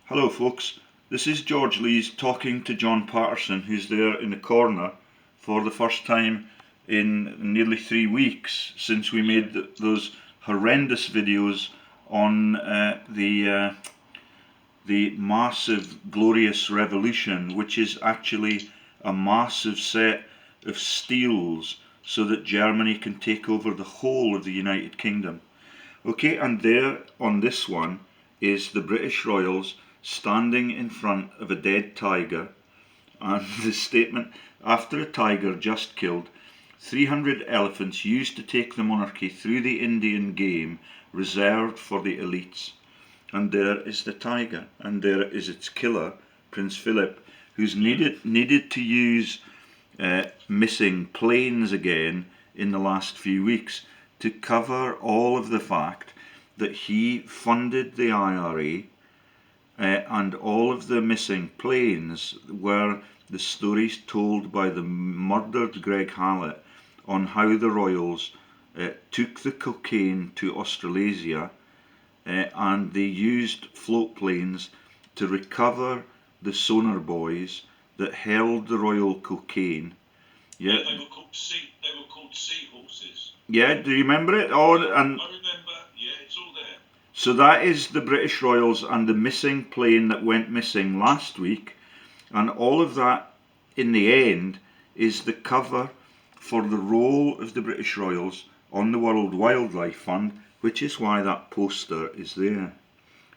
Hello folks, this is George Lees talking to John Patterson, who's there in the corner for the first time in nearly 3 weeks since we made those horrendous videos on the massive glorious revolution, which is actually a massive set of steals so that Germany can take over the whole of the United Kingdom. Okay, and there on this one is the British Royals standing in front of a dead tiger, and the statement, after a tiger just killed 300 elephants used to take the monarchy through the Indian game reserved for the elites. And there is the tiger, and there is its killer, Prince Philip, who's needed to use missing planes again in the last few weeks to cover all of the fact that he funded the IRA, and all of the missing planes were the stories told by the murdered Greg Hallett on how the Royals took the cocaine to Australasia, and they used float planes to recover the sonar buoys that held the royal cocaine. Yeah, they were called seahorses. Yeah, do you remember it? Oh, and I remember. Yeah, it's all there. So that is the British Royals and the missing plane that went missing last week, and all of that in the end is the cover for the role of the British Royals on the World Wildlife Fund, which is why that poster is there.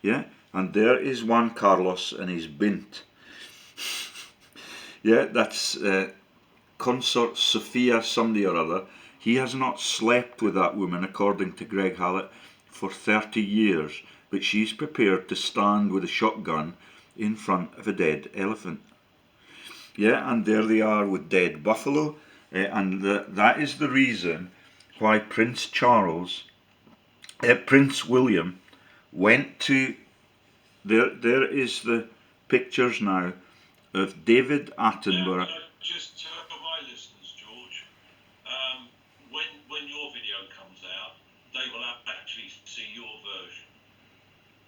Yeah, and there is Juan Carlos and his bint. Yeah, that's consort Sophia somebody or other. He has not slept with that woman, according to Greg Hallett, for 30 years, but she's prepared to stand with a shotgun in front of a dead elephant. Yeah, and there they are with dead buffalo, and that is the reason why Prince William went to, there is the pictures now of David Attenborough. Yeah, just tell my listeners, George, when your video comes out, they will actually see your version.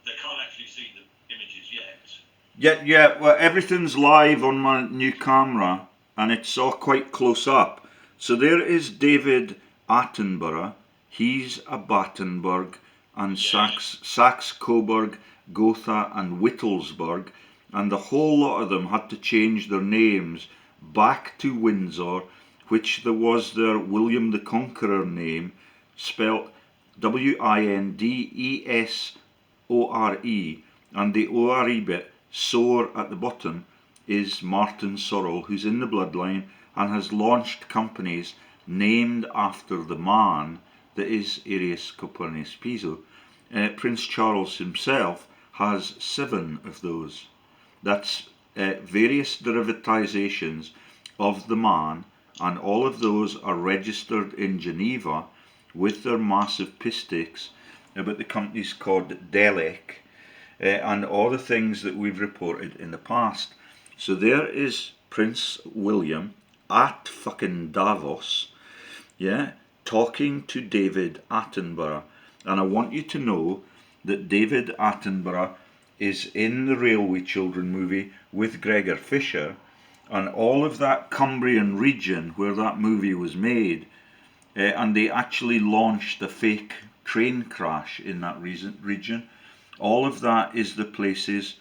They can't actually see the images yet. Yeah, well, everything's live on my new camera, and it's all quite close up. So there is David Attenborough. He's a Battenberg, and Saxe Coburg, Gotha, and Wittelsburg, and the whole lot of them had to change their names back to Windsor, which there was their William the Conqueror name, spelt Windesore, and the ORE bit, sore at the bottom, is Martin Sorrell, who's in the bloodline and has launched companies named after the man that is Arius Copernicus Piso. Prince Charles himself has 7 of those. That's various derivatizations of the man, and all of those are registered in Geneva with their massive pistics, but the company's called Delec, and all the things that we've reported in the past. So there is Prince William at fucking Davos, yeah, talking to David Attenborough. And I want you to know that David Attenborough is in the Railway Children movie with Gregor Fisher, and all of that Cumbrian region where that movie was made, and they actually launched a fake train crash in that region. All of that is the places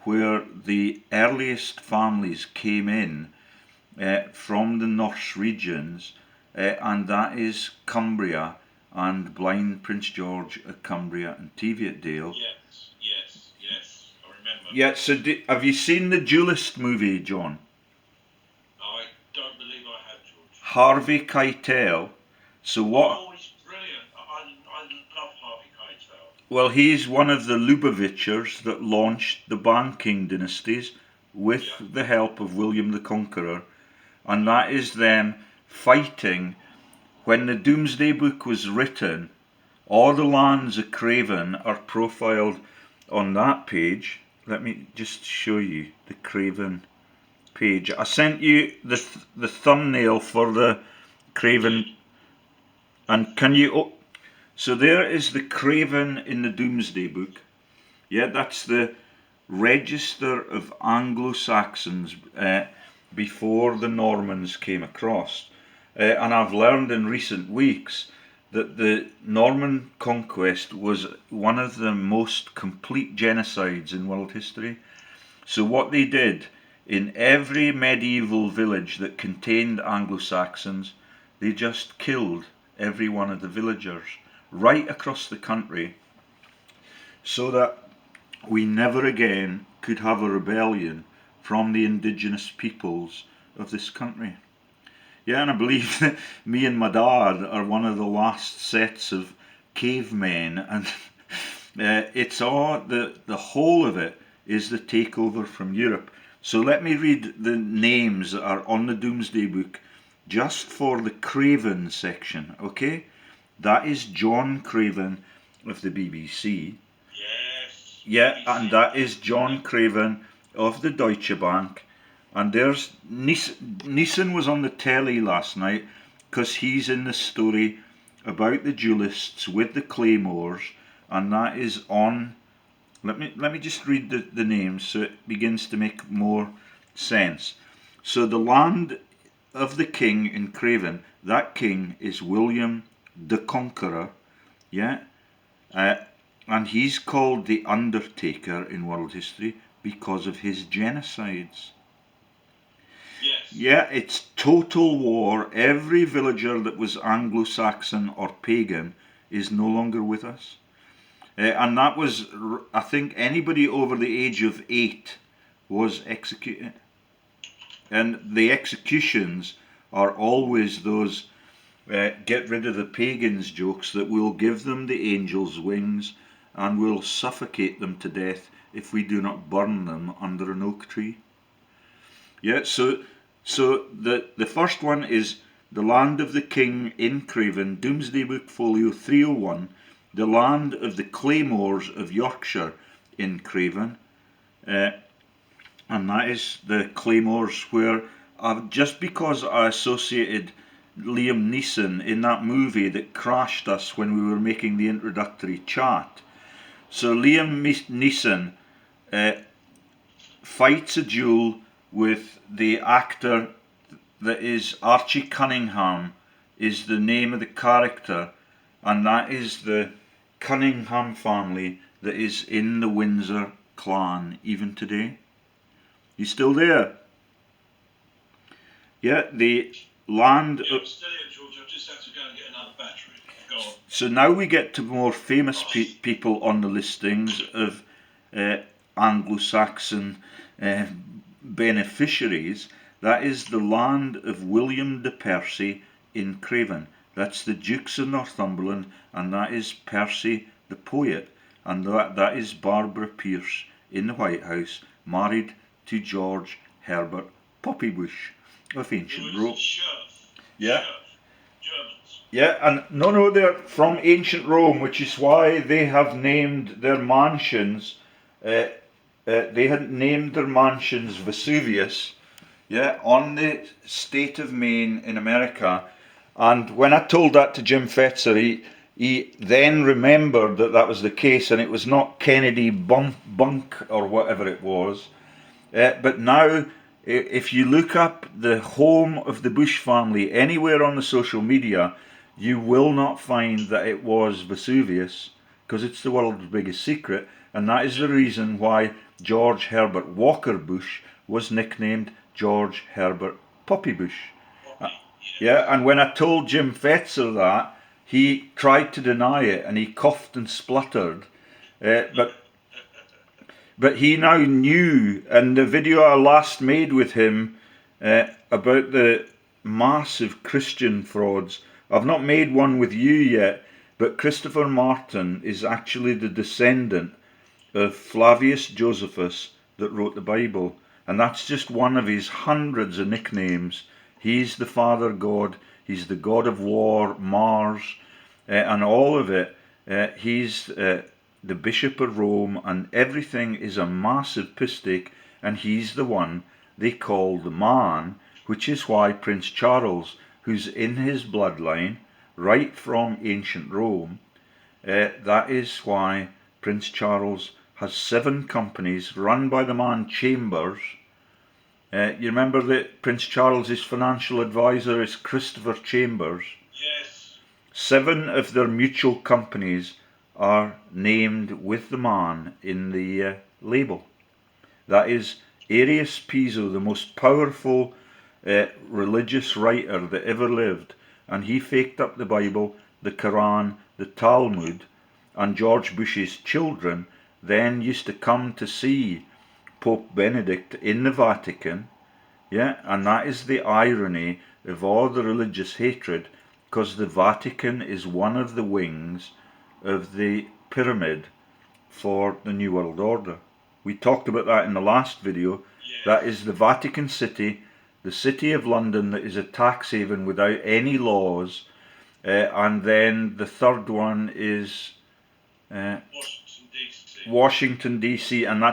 where the earliest families came in from the Norse regions, and that is Cumbria and blind Prince George of Cumbria and Teviotdale. Yes, I remember. Yeah, so have you seen the Duelist movie, John? I don't believe I have, George. Harvey Keitel. So what? Oh, he's brilliant. I love Harvey Keitel. Well, he's one of the Lubovichers that launched the banking dynasties with the help of William the Conqueror, and that is them fighting. When the Domesday Book was written, all the lands of Craven are profiled on that page. Let me just show you the Craven page. I sent you the thumbnail for the Craven, and can you... So there is the Craven in the Domesday Book. Yeah, that's the register of Anglo-Saxons before the Normans came across. And I've learned in recent weeks that the Norman conquest was one of the most complete genocides in world history. So what they did, in every medieval village that contained Anglo-Saxons, they just killed every one of the villagers right across the country, so that we never again could have a rebellion from the indigenous peoples of this country. Yeah, and I believe that me and my dad are one of the last sets of cavemen, and it's all, the whole of it is the takeover from Europe. So let me read the names that are on the Domesday Book just for the Craven section, okay? That is John Craven of the BBC. Yes. Yeah, BBC. and that is John Craven of the Deutsche Bank. And there's Neeson was on the telly last night because he's in the story about the duelists with the claymores, and that is on. Let me just read the names so it begins to make more sense. So the land of the king in Craven, that king is William the Conqueror, yeah, and he's called the Undertaker in world history because of his genocides. Yes. Yeah, it's total war. Every villager that was Anglo-Saxon or pagan is no longer with us. And that was, I think, anybody over the age of 8 was executed. And the executions are always those get rid of the pagans jokes that we'll give them the angel's wings and we'll suffocate them to death if we do not burn them under an oak tree. Yeah, so the first one is the land of the king in Craven, Domesday Book Folio 301, the land of the claymores of Yorkshire in Craven, and that is the claymores where, just because I associated Liam Neeson in that movie that crashed us when we were making the introductory chat. So Liam Neeson fights a duel with the actor that is Archie Cunningham, is the name of the character, and that is the Cunningham family that is in the Windsor clan even today. You still there? Yeah, the land. Yeah, I'm still here, George. I just have to go and get another battery. Go on. So now we get to more famous people on the listings of Anglo-Saxon beneficiaries. That is the land of William de Percy in Craven. That's the Dukes of Northumberland, and that is Percy the poet, and that is Barbara Pierce in the White House, married to George Herbert Poppybush of ancient Rome. Yeah. Germans. Yeah, and no, they're from ancient Rome, which is why they have named their mansions. They had named their mansions Vesuvius. Yeah, on the state of Maine in America. And when I told that to Jim Fetzer, he then remembered that was the case, and it was not Kennedy Bunk or whatever it was. But now, if you look up the home of the Bush family anywhere on the social media, you will not find that it was Vesuvius, because it's the world's biggest secret, and that is the reason why George Herbert Walker Bush was nicknamed George Herbert Poppybush. Yeah, and when I told Jim Fetzer that, he tried to deny it, and he coughed and spluttered, but he now knew, and the video I last made with him about the massive Christian frauds, I've not made one with you yet, but Christopher Martin is actually the descendant of Flavius Josephus that wrote the Bible, and that's just one of his hundreds of nicknames. He's the Father God, he's the God of War, Mars, and all of it. He's the Bishop of Rome, and everything is a massive pistic, and he's the one they call the man, which is why Prince Charles, who's in his bloodline, right from ancient Rome, that is why Prince Charles has 7 companies run by the man Chambers. You remember that Prince Charles's financial advisor is Christopher Chambers? Yes. 7 of their mutual companies are named with the man in the label. That is Arius Piso, the most powerful religious writer that ever lived, and he faked up the Bible, the Quran, the Talmud, and George Bush's children then used to come to see Pope Benedict in the Vatican. Yeah, and that is the irony of all the religious hatred, because the Vatican is one of the wings of the pyramid for the New World Order. We talked about that in the last video. Yes. That is the Vatican City, the City of London that is a tax haven without any laws, and then the third one is Washington DC, and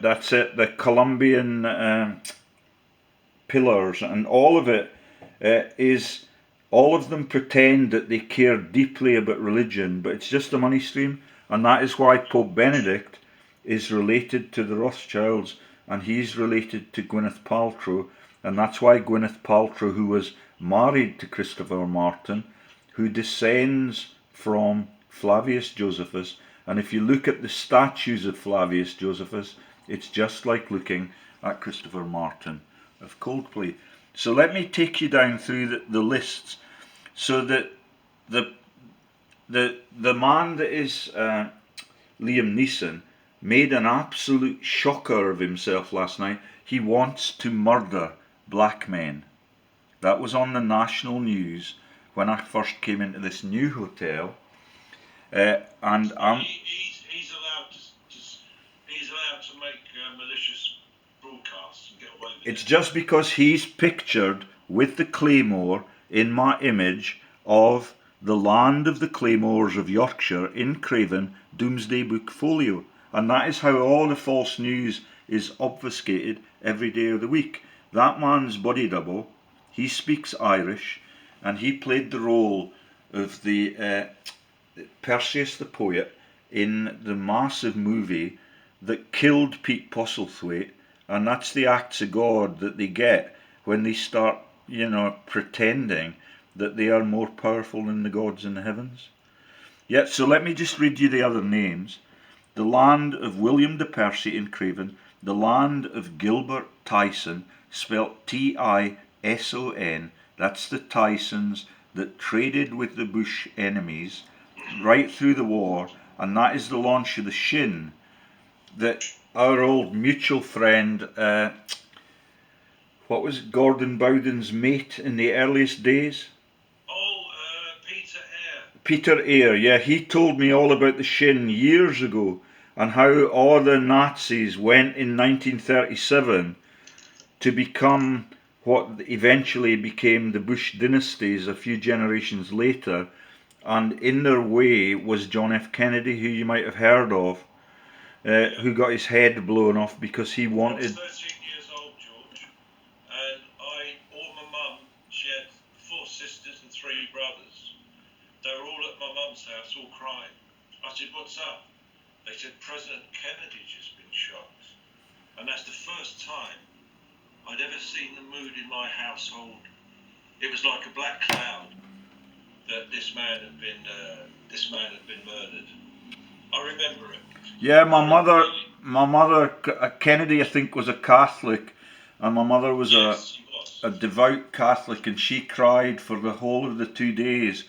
that's the Colombian pillars, and all of it is, all of them pretend that they care deeply about religion, but it's just a money stream, and that is why Pope Benedict is related to the Rothschilds, and he's related to Gwyneth Paltrow, and that's why Gwyneth Paltrow, who was married to Christopher Martin, who descends from Flavius Josephus, and if you look at the statues of Flavius Josephus, it's just like looking at Christopher Martin of Coldplay. So let me take you down through the lists, so that the man that is Liam Neeson made an absolute shocker of himself last night. He wants to murder black men. That was on the national news when I first came into this new hotel, and he's allowed to make malicious broadcasts and get away with it. It's just because he's pictured with the claymore in my image of the land of the claymores of Yorkshire in Craven, Domesday Book folio, and that is how all the false news is obfuscated every day of the week. That man's body double, he speaks Irish, and he played the role of the Percy the poet in the massive movie that killed Pete Postlethwaite, and that's the acts of God that they get when they start, pretending that they are more powerful than the gods in the heavens. Yeah, so let me just read you the other names. The land of William de Percy in Craven, the land of Gilbert Tyson, spelt Tison, that's the Tysons that traded with the Bush enemies right through the war, and that is the launch of the Shin that our old mutual friend, what was it, Gordon Bowden's mate in the earliest days? Peter Eyre. Peter Eyre, yeah, he told me all about the Shin years ago, and how all the Nazis went in 1937 to become what eventually became the Bush dynasties a few generations later, and in their way was John F. Kennedy, who you might have heard of, who got his head blown off because he wanted... I was 13 years old, George, and my mum, she had 4 sisters and 3 brothers. They were all at my mum's house, all crying. I said, "What's up?" They said, "President Kennedy's just been shot." And that's the first time I'd ever seen the mood in my household. It was like a black cloud that this man had been murdered. I remember it. Yeah, my mother, Kennedy, I think, was a Catholic, and my mother was a devout Catholic, and she cried for the whole of the 2 days.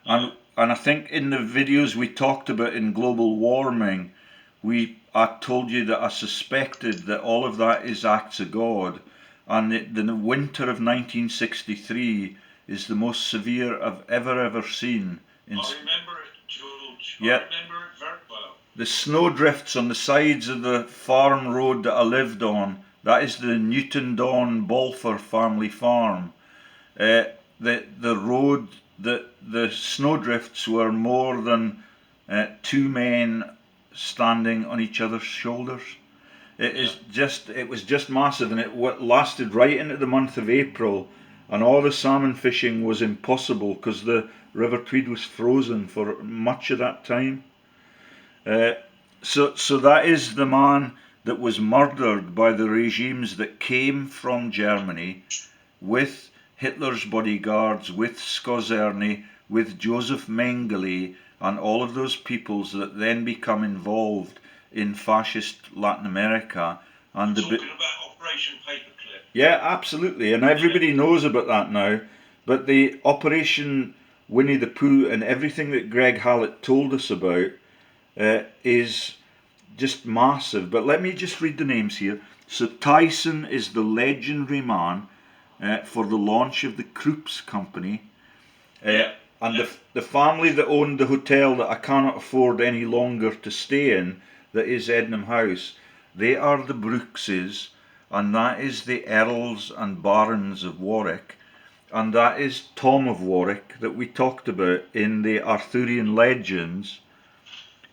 And I think in the videos we talked about in global warming, I told you that I suspected that all of that is acts of God, and the winter of 1963 is the most severe I've ever seen. I remember it, George. Yeah. I remember it very well. The snowdrifts on the sides of the farm road that I lived on, that is the Newton Dawn Balfour family farm. The road, the snowdrifts were more than 2 men standing on each other's shoulders. It was just massive, and it lasted right into the month of April, and all the salmon fishing was impossible because the River Tweed was frozen for much of that time. So that is the man that was murdered by the regimes that came from Germany with Hitler's bodyguards, with Scorzerni, with Joseph Mengele, and all of those peoples that then become involved in fascist Latin America. And talking about Operation Paperclip. Yeah, absolutely, and everybody knows about that now. But the Operation Winnie the Pooh and everything that Greg Hallett told us about is just massive. But let me just read the names here. So Tyson is the legendary man for the launch of the Krups Company. And the family that owned the hotel that I cannot afford any longer to stay in, that is Ednam House, they are the Brookses, and that is the Earls and Barons of Warwick, and that is Tom of Warwick that we talked about in the Arthurian legends.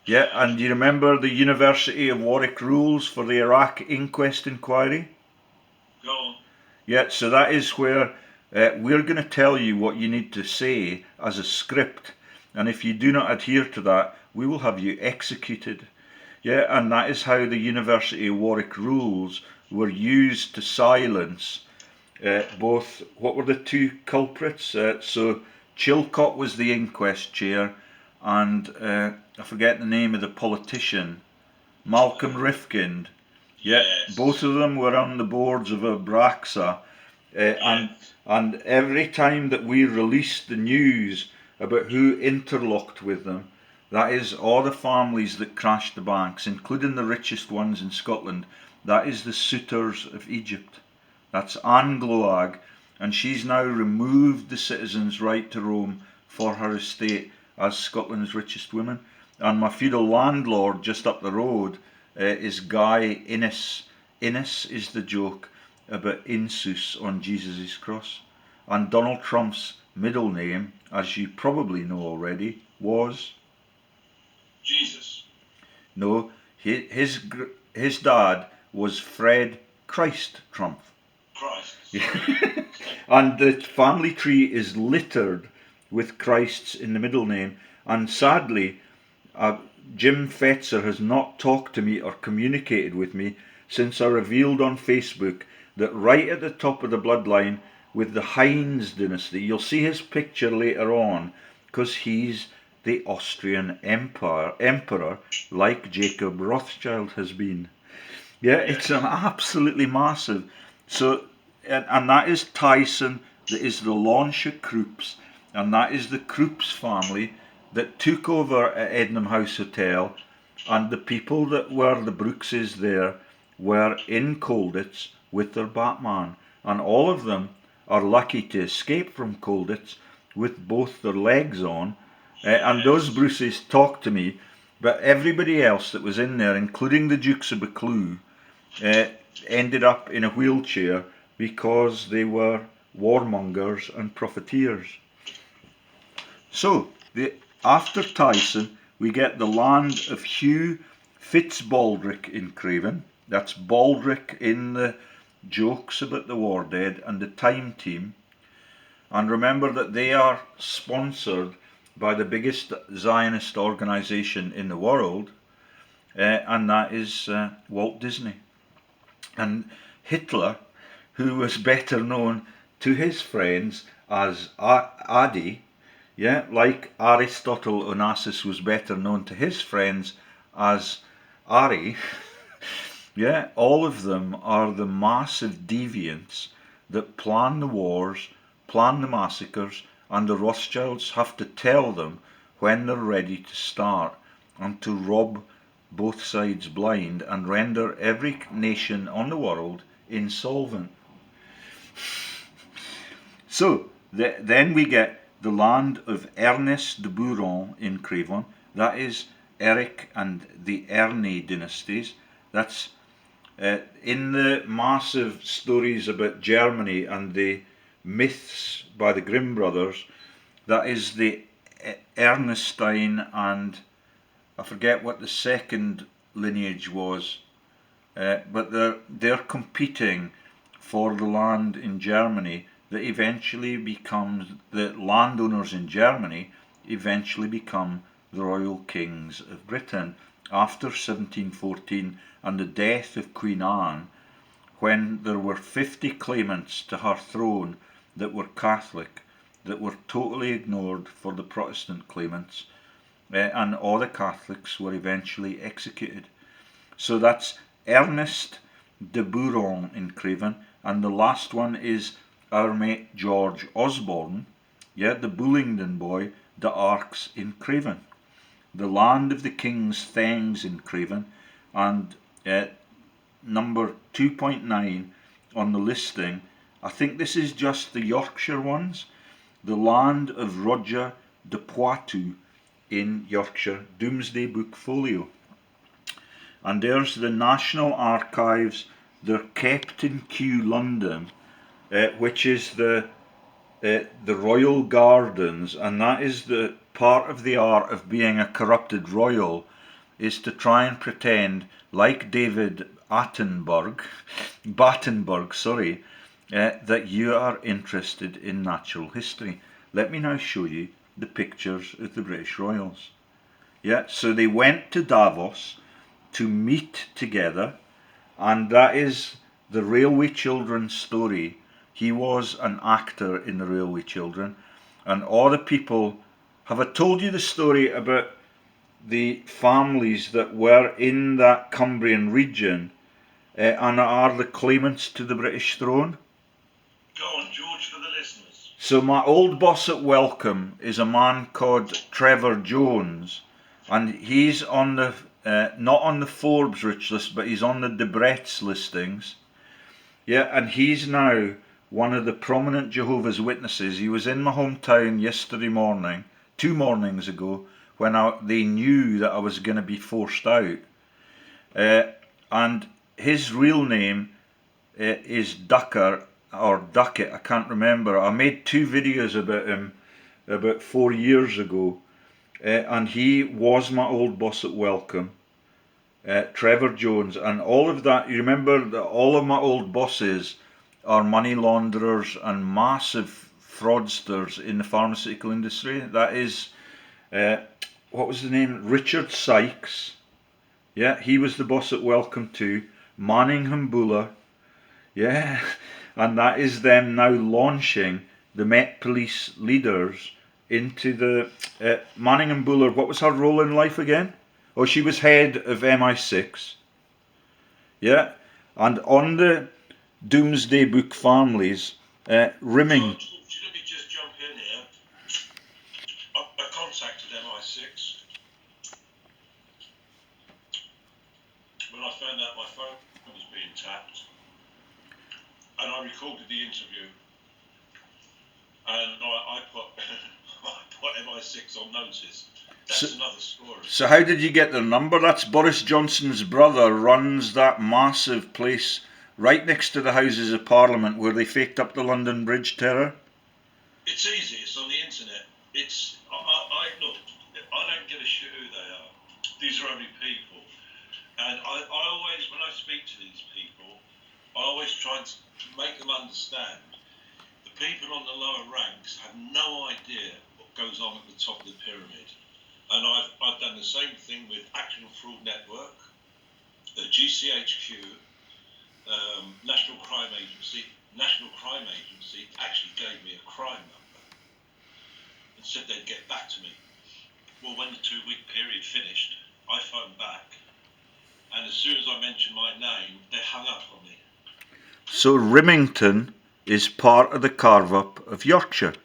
Yeah, and do you remember the University of Warwick rules for the Iraq inquest inquiry? Go on. Yeah, so that is where we're going to tell you what you need to say as a script, and if you do not adhere to that, we will have you executed. Yeah, and that is how the University of Warwick rules were used to silence both, what were the two culprits? So Chilcot was the inquest chair, and I forget the name of the politician, Malcolm Rifkind. Yeah, Yes. both of them were on the boards of Abraxa, and every time that we released the news about who interlocked with them, that is all the families that crashed the banks, including the richest ones in Scotland, that is the suitors of Egypt. That's Anne Gloag, and she's now removed the citizens' right to roam for her estate as Scotland's richest woman. And my feudal landlord just up the road is Guy Innes. Innes is the joke about Insus on Jesus' cross. And Donald Trump's middle name, as you probably know already, was Jesus. No, his dad was Fred Christ Trump. Christ. And the family tree is littered with Christs in the middle name. And sadly, Jim Fetzer has not talked to me or communicated with me since I revealed on Facebook that right at the top of the bloodline with the Heinz dynasty, you'll see his picture later on, because he's the Austrian emperor, like Jacob Rothschild has been. Yeah, it's an absolutely massive. So, and that is Tyson, that is the launch of Krups, and that is the Krups family that took over at Ednam House Hotel, and the people that were the Brookses there were in Colditz with their Batman, and all of them are lucky to escape from Colditz with both their legs on, and those Bruces talked to me, but everybody else that was in there, including the Dukes of Buccleuch, ended up in a wheelchair because they were warmongers and profiteers. So, after Tyson, we get the land of Hugh Fitzbaldrick in Craven. That's Baldrick in the jokes about the war dead and the Time Team. And remember that they are sponsored by the biggest Zionist organisation in the world, and that is Walt Disney. And Hitler, who was better known to his friends as Adi, yeah, like Aristotle Onassis was better known to his friends as Ari, yeah, all of them are the massive deviants that plan the wars, plan the massacres, and the Rothschilds have to tell them when they're ready to start and to rob both sides blind and render every nation on the world insolvent. So, then we get the land of Ernest de Bouron in Craven. That is Eric and the Erne dynasties. That's in the massive stories about Germany and the myths by the Grimm brothers. That is the Ernestine, and I forget what the second lineage was, but they're competing for the land in Germany that eventually becomes, the landowners in Germany eventually become the royal kings of Britain. after 1714 and the death of Queen Anne, when there were 50 claimants to her throne that were Catholic, that were totally ignored for the Protestant claimants, and all the Catholics were eventually executed. So that's Ernest de Bouron in Craven, and the last one is our mate George Osborne, the Bullingdon boy, de Arcs in Craven. The land of the king's thangs in Craven, and number 2.9 on the listing, I think this is just the Yorkshire ones, the land of Roger de Poitou in Yorkshire, Domesday Book Folio. And there's the National Archives. They're kept in Kew, London, which is the Royal Gardens, and that is the part of the art of being a corrupted royal, is to try and pretend, like David Battenberg, that you are interested in natural history. Let me now show you the pictures of the British Royals. So they went to Davos to meet together, and that is the Railway Children story. He was an actor in the Railway Children, and all the people. Have I told you the story about the families that were in that Cumbrian region and are the claimants to the British throne? Go on, George, for the listeners. So my old boss at Welcome is a man called Trevor Jones, and he's on the not on the Forbes rich list, but he's on the Debrett's listings. And he's now one of the prominent Jehovah's Witnesses. He was in my hometown yesterday morning, 2 mornings ago, when they knew that I was going to be forced out. And his real name is Ducker, or Duckett, I can't remember. I made 2 videos about him about 4 years ago, and he was my old boss at Welcome, Trevor Jones, and all of that. You remember that all of my old bosses are money launderers and massive fraudsters in the pharmaceutical industry. That is, what was the name? Richard Sykes. He was the boss at Welcome too. Manningham Buller. And that is them now launching the Met Police leaders into the Manningham Buller. What was her role in life again? Oh, she was head of MI6. And on the Domesday Book families, Rimming. Let me just jump in here. I contacted MI6 when I found out my phone was being tapped, and I recorded the interview, and I put MI6 on notice. That's another story. So how did you get their number? That's Boris Johnson's brother runs that massive place right next to the Houses of Parliament where they faked up the London Bridge terror. It's easy. It's on the internet. I look. I don't give a shit who they are. These are only people, and I always, when I speak to these people, I always try and make them understand. The people on the lower ranks have no idea what goes on at the top of the pyramid. And I've done the same thing with Action Fraud Network, the GCHQ, National Crime Agency. National Crime Agency actually gave me a crime number and said they'd get back to me. Well, when the 2-week period finished, I phoned back, and as soon as I mentioned my name, they hung up on me. So Rimington is part of the carve-up of Yorkshire.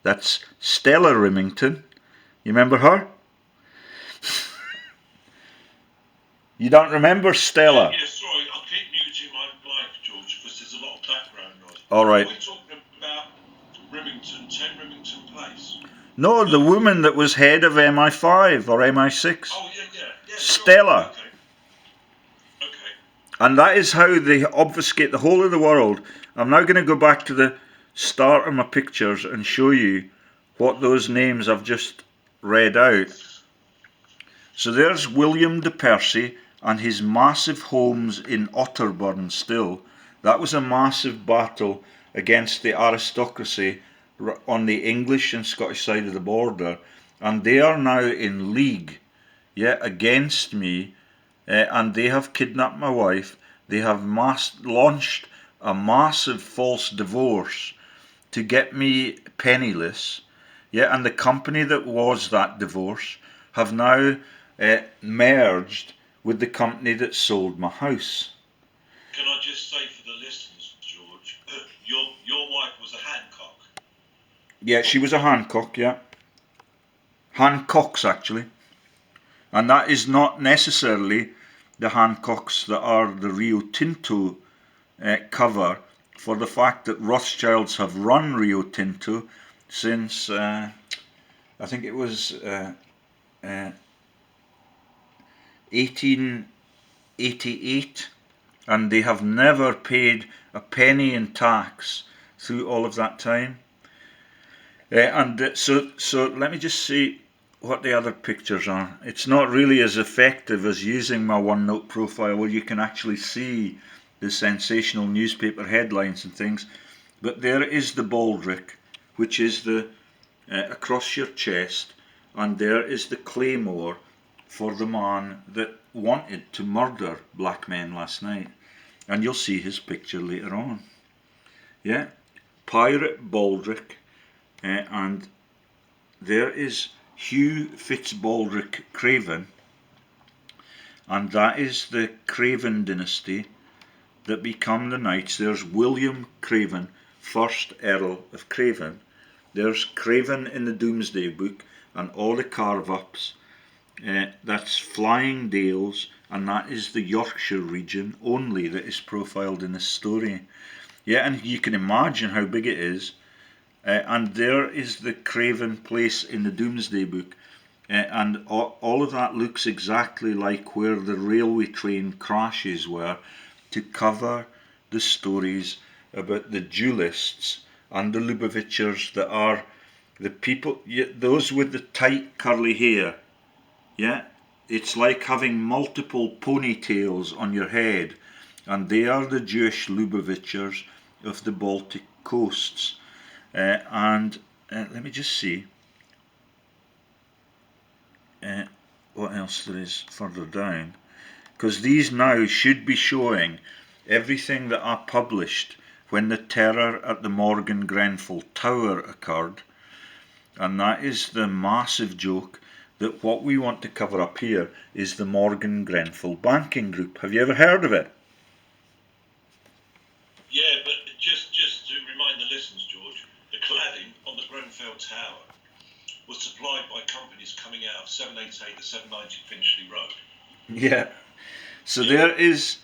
That's Stella Rimington. You remember her? You don't remember Stella? Yeah, sorry, I'll keep muting my mic, George, because there's a lot of background noise. All right. Are we talking about Rimington, 10 Rimington Place? No, the woman that was head of MI5 or MI6. Oh, yeah. Stella. Sure. Okay. And that is how they obfuscate the whole of the world. I'm now going to go back to the start of my pictures and show you what those names I've just read out. So there's William de Percy and his massive homes in Otterburn still. That was a massive battle against the aristocracy on the English and Scottish side of the border, and they are now in league yeah, against me, and they have kidnapped my wife. They have launched a massive false divorce to get me penniless. Yeah, and the company that was that divorce have now merged with the company that sold my house. Can I just say for the listeners, George, your wife was a Hancock. Yeah, she was a Hancock, yeah. Hancocks, actually. And that is not necessarily the Hancocks that are the Rio Tinto cover, for the fact that Rothschilds have run Rio Tinto since, I think it was 1888, and they have never paid a penny in tax through all of that time. So let me just see what the other pictures are. It's not really as effective as using my OneNote profile, where you can actually see the sensational newspaper headlines and things. But there is the baldric, which is the across your chest, and there is the claymore for the man that wanted to murder black men last night. And you'll see his picture later on. Yeah, Pirate Baldric, and there is Hugh Fitzbaldric Craven, and that is the Craven dynasty that become the knights. There's William Craven, 1st Earl of Craven. There's Craven in the Domesday book and all the carve-ups. That's Flying Dales, and that is the Yorkshire region only that is profiled in this story. Yeah, and you can imagine how big it is. And there is the Craven place in the Domesday book. And all of that looks exactly like where the railway train crashes were, to cover the stories about the duelists and the Lubavitchers that are the people, those with the tight curly hair. Yeah, it's like having multiple ponytails on your head, and they are the Jewish Lubavitchers of the Baltic coasts. And let me just see what else there is further down, because these now should be showing everything that I published when the terror at the Morgan Grenfell Tower occurred. And that is the massive joke that what we want to cover up here is the Morgan Grenfell banking group. Have you ever heard of it? Yeah, but just to remind the listeners, George, the cladding on the Grenfell Tower was supplied by companies coming out of 788 to 790 Finchley Road. Yeah. So there is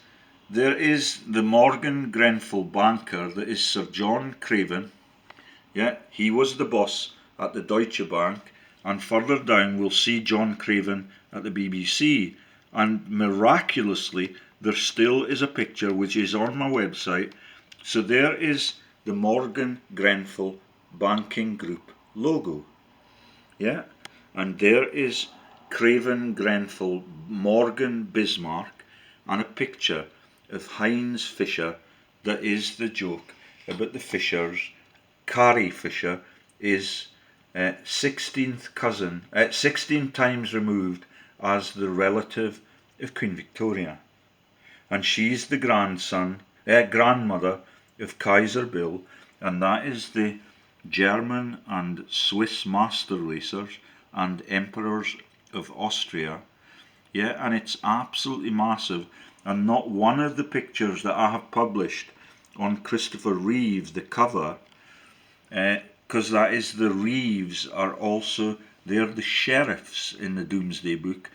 the Morgan Grenfell banker that is Sir John Craven. Yeah, he was the boss at the Deutsche Bank, and further down we'll see John Craven at the BBC. And miraculously, there still is a picture which is on my website. So there is the Morgan Grenfell Banking Group logo. Yeah, and there is Craven Grenfell Morgan Bismarck, and a picture of Heinz Fisher. That is the joke about the Fishers. Carrie Fisher is 16th cousin, 16 times removed as the relative of Queen Victoria, and she's the grandmother of Kaiser Bill, and that is the German and Swiss master racers and emperors of Austria. Yeah, and it's absolutely massive, and not one of the pictures that I have published on Christopher Reeves, the cover, because that is the Reeves are also, they're the sheriffs in the Domesday book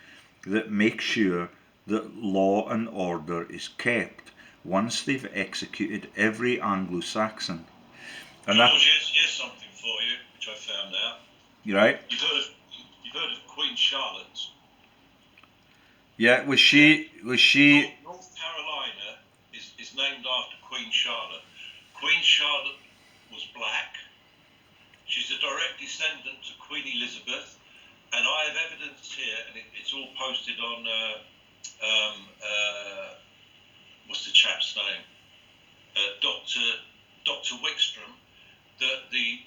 that make sure that law and order is kept once they've executed every Anglo-Saxon. And that, George, here's something for you, which I found out. you right? You've heard of Queen Charlotte? Yeah, was she? North Carolina is named after Queen Charlotte. Queen Charlotte was black. She's a direct descendant to Queen Elizabeth, and I have evidence here, and it's all posted on what's the chap's name? Dr. Wickstrom. That the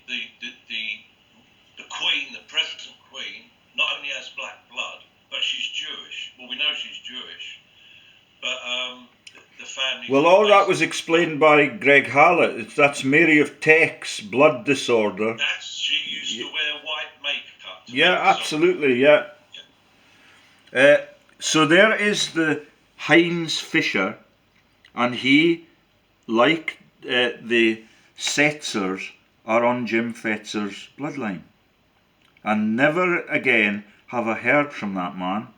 Queen, the present Queen, not only has black blood, but she's Jewish. Well, we know she's Jewish, but the family. Well, all that was explained by Greg Hallett. That's Mary of Tech's blood disorder. She used to wear white makeup. Yeah, absolutely, yeah. So there is the Heinz Fisher, and he, like the Setzers, are on Jim Fetzer's bloodline. And never again have I heard from that man.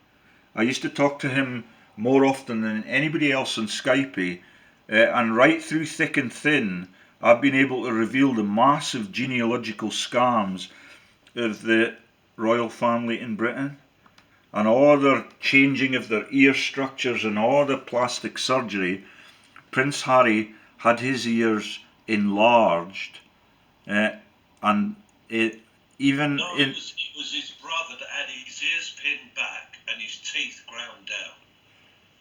I used to talk to him more often than anybody else on Skype, and right through thick and thin, I've been able to reveal the massive genealogical scams of the royal family in Britain, and all their changing of their ear structures and all the plastic surgery. Prince Harry had his ears enlarged, and it even no, it was his brother that had his ears pinned back and his teeth ground down.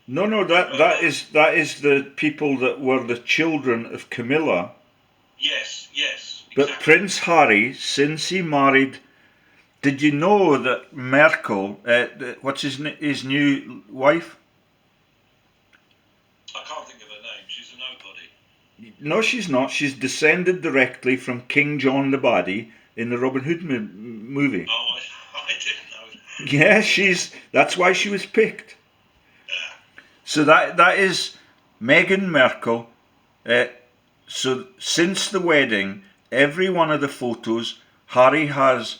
No, that is the people that were the children of Camilla. Yes, But exactly. Prince Harry, since he married, did you know that Merkel, what's his new wife? I can't think of her name. She's a nobody. No, she's not. She's descended directly from King John the Baddie in the Robin Hood movie. Oh, I didn't know that. Yeah, that's why she was picked. So that is Meghan Merkel. So since the wedding, every one of the photos, Harry has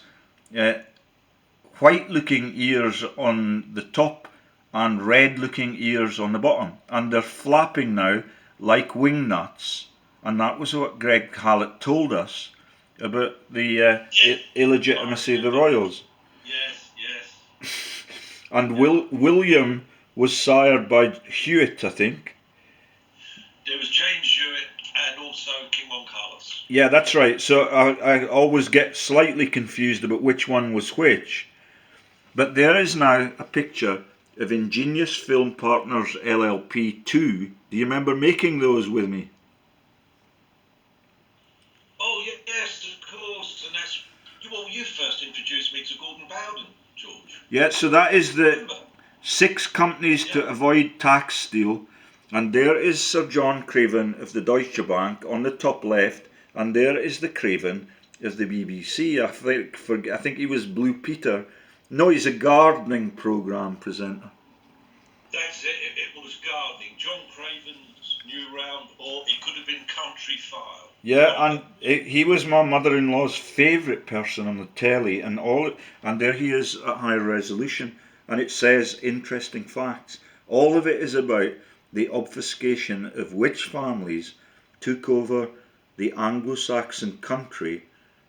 white-looking ears on the top and red-looking ears on the bottom, and they're flapping now like wing nuts. And that was what Greg Hallett told us about the illegitimacy of the royals. Yes. And William was sired by Hewitt, I think. There was James Hewitt and also King Juan Carlos. Yeah, that's right. So I always get slightly confused about which one was which. But there is now a picture of Ingenious Film Partners LLP 2. Do you remember making those with me? Oh, yes, of course. And that's, well, you first introduced me to Gordon Bowden, George. Yeah, so that is the 6 companies to avoid tax steal. And there is Sir John Craven of the Deutsche Bank on the top left. And there is the Craven of the BBC. I think he was Blue Peter. No, he's a gardening programme presenter. That's it. It was gardening. John Craven's New Round, or it could have been Country File. Yeah, and he was my mother-in-law's favourite person on the telly, and there he is at high resolution, and it says interesting facts. All of it is about the obfuscation of which families took over the Anglo-Saxon country,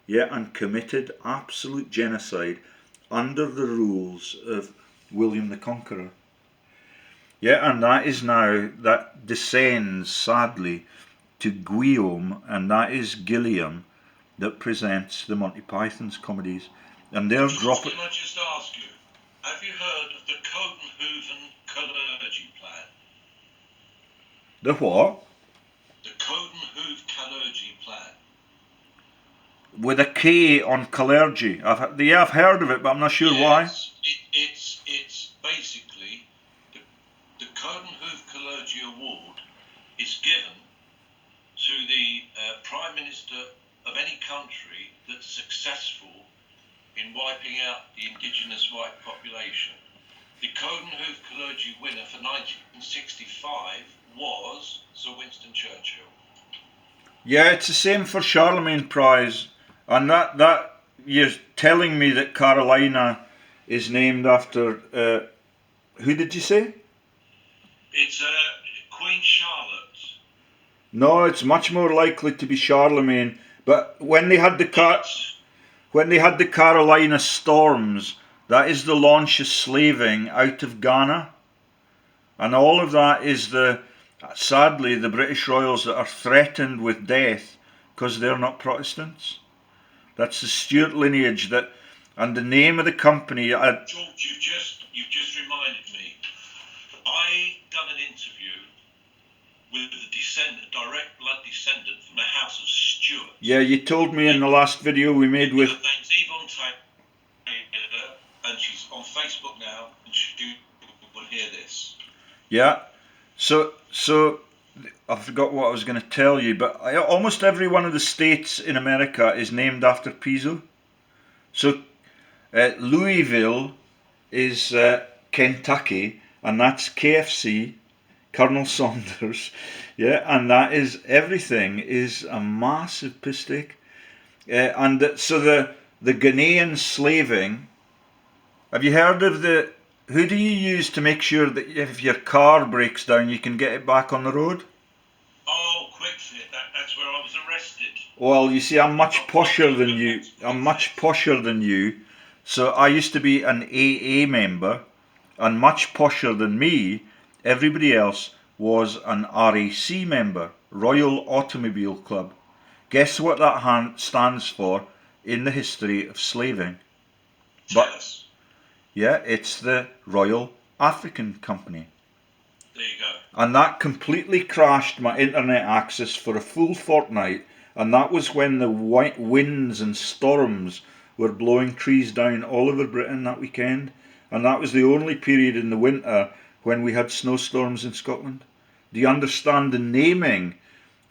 and committed absolute genocide under the rules of William the Conqueror. Yeah, and that descends sadly to Guillaume, and that is Gilliam that presents the Monty Python's comedies. And they're dropping. Can I just ask you, have you heard of the Copenhagen Clergy Plan? The what? The Copenhagen Clergy Plan. With a K on clergy. I've heard of it, but I'm not sure why. It's basically the Copenhagen Clergy Award is given to the Prime Minister of any country that's successful in wiping out the indigenous white population. The Copenhagen Clergy winner for 1965 was Sir Winston Churchill. Yeah, it's the same for Charlemagne Prize. And that you're telling me that Carolina is named after who did you say? It's Queen Charlotte. No, it's much more likely to be Charlemagne. But when they had the Carolina storms, that is the launch of slaving out of Ghana, and all of that is sadly the British royals that are threatened with death because they're not Protestants. That's the Stuart lineage and the name of the company. George, you've just reminded me. I done an interview with a direct blood descendant from the House of Stuart. Yeah, you told me in the last video we made with. Name's Yvonne Taylor, and she's on Facebook now, and she will hear this. Yeah. So I forgot what I was going to tell you, but almost every one of the states in America is named after Pizzo. So Louisville is Kentucky, and that's KFC, Colonel Saunders, yeah, and that is everything is a massive piss take. So the Ghanaian slaving. Have you heard of the? Who do you use to make sure that if your car breaks down, you can get it back on the road? Oh, QuickFit. That's where I was arrested. Well, you see, I'm much posher than you. I'm much posher than you. So I used to be an AA member, and much posher than me, everybody else was an RAC member, Royal Automobile Club. Guess what that stands for in the history of slaving? Tell us. Yeah, it's the Royal African Company. There you go. And that completely crashed my internet access for a full fortnight, and that was when the white winds and storms were blowing trees down all over Britain that weekend, and that was the only period in the winter when we had snowstorms in Scotland. Do you understand the naming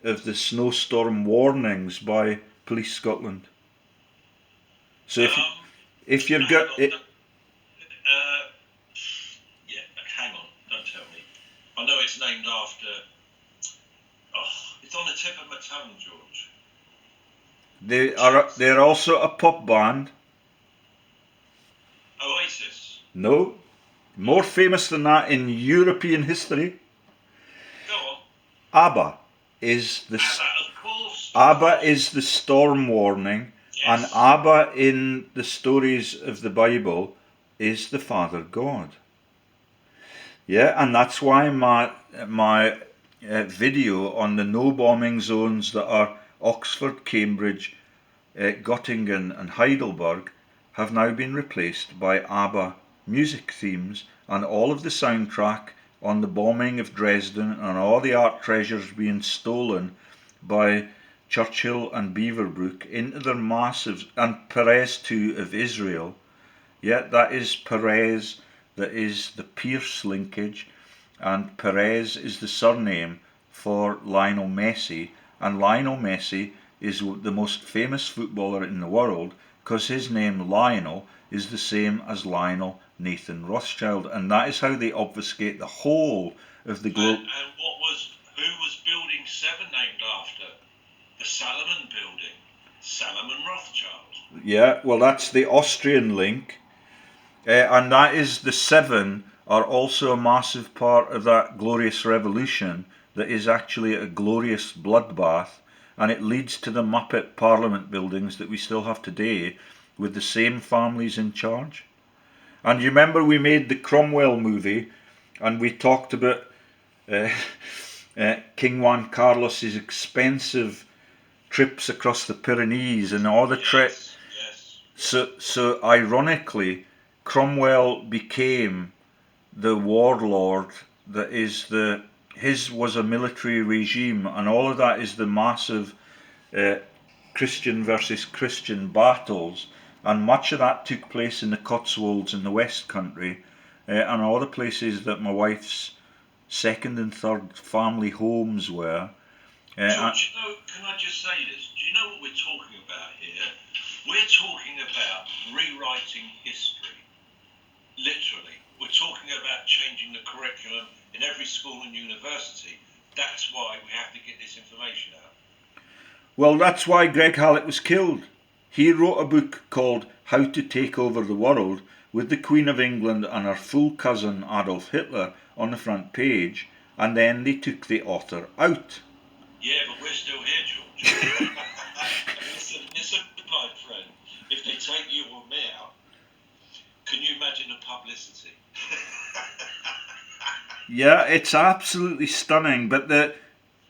of the snowstorm warnings by Police Scotland? So if you're yeah, hang on, don't tell me. I know it's named after. Oh, it's on the tip of my tongue, George. They're also a pop band. Oasis. No, more famous than that in European history. Go on. ABBA is the ABBA, of course. ABBA is the storm warning, Yes. and ABBA in the stories of the Bible is the Father God. Yeah, and that's why my video on the no bombing zones that are Oxford, Cambridge, Göttingen and Heidelberg have now been replaced by ABBA music themes, and all of the soundtrack on the bombing of Dresden and all the art treasures being stolen by Churchill and Beaverbrook into their massive, and Perez too of Israel. Yeah, that is Perez, that is the Pierce linkage, and Perez is the surname for Lionel Messi, and Lionel Messi is the most famous footballer in the world because his name Lionel is the same as Lionel Nathan Rothschild, and that is how they obfuscate the whole of the globe. And who was building 7 named after? The Salomon building. Salomon Rothschild. Yeah, well, that's the Austrian link, and that is the 7 are also a massive part of that glorious revolution that is actually a glorious bloodbath, and it leads to the Muppet Parliament buildings that we still have today with the same families in charge. And you remember we made the Cromwell movie, and we talked about King Juan Carlos's expensive trips across the Pyrenees and all the trips. Yes. So ironically, Cromwell became the warlord that is his was a military regime, and all of that is the massive Christian versus Christian battles, and much of that took place in the Cotswolds in the West Country, and all the places that my wife's second and third family homes were. George, can I just say this? Do you know what we're talking about here? We're talking about rewriting history. Literally. We're talking about changing the curriculum in every school and university. That's why we have to get this information out. Well, that's why Greg Hallett was killed. He wrote a book called How to Take Over the World with the Queen of England and her full cousin Adolf Hitler on the front page, and then they took the author out. Yeah, but we're still here, George. listen, my friend. If they take you or me out, can you imagine the publicity? Yeah, it's absolutely stunning, but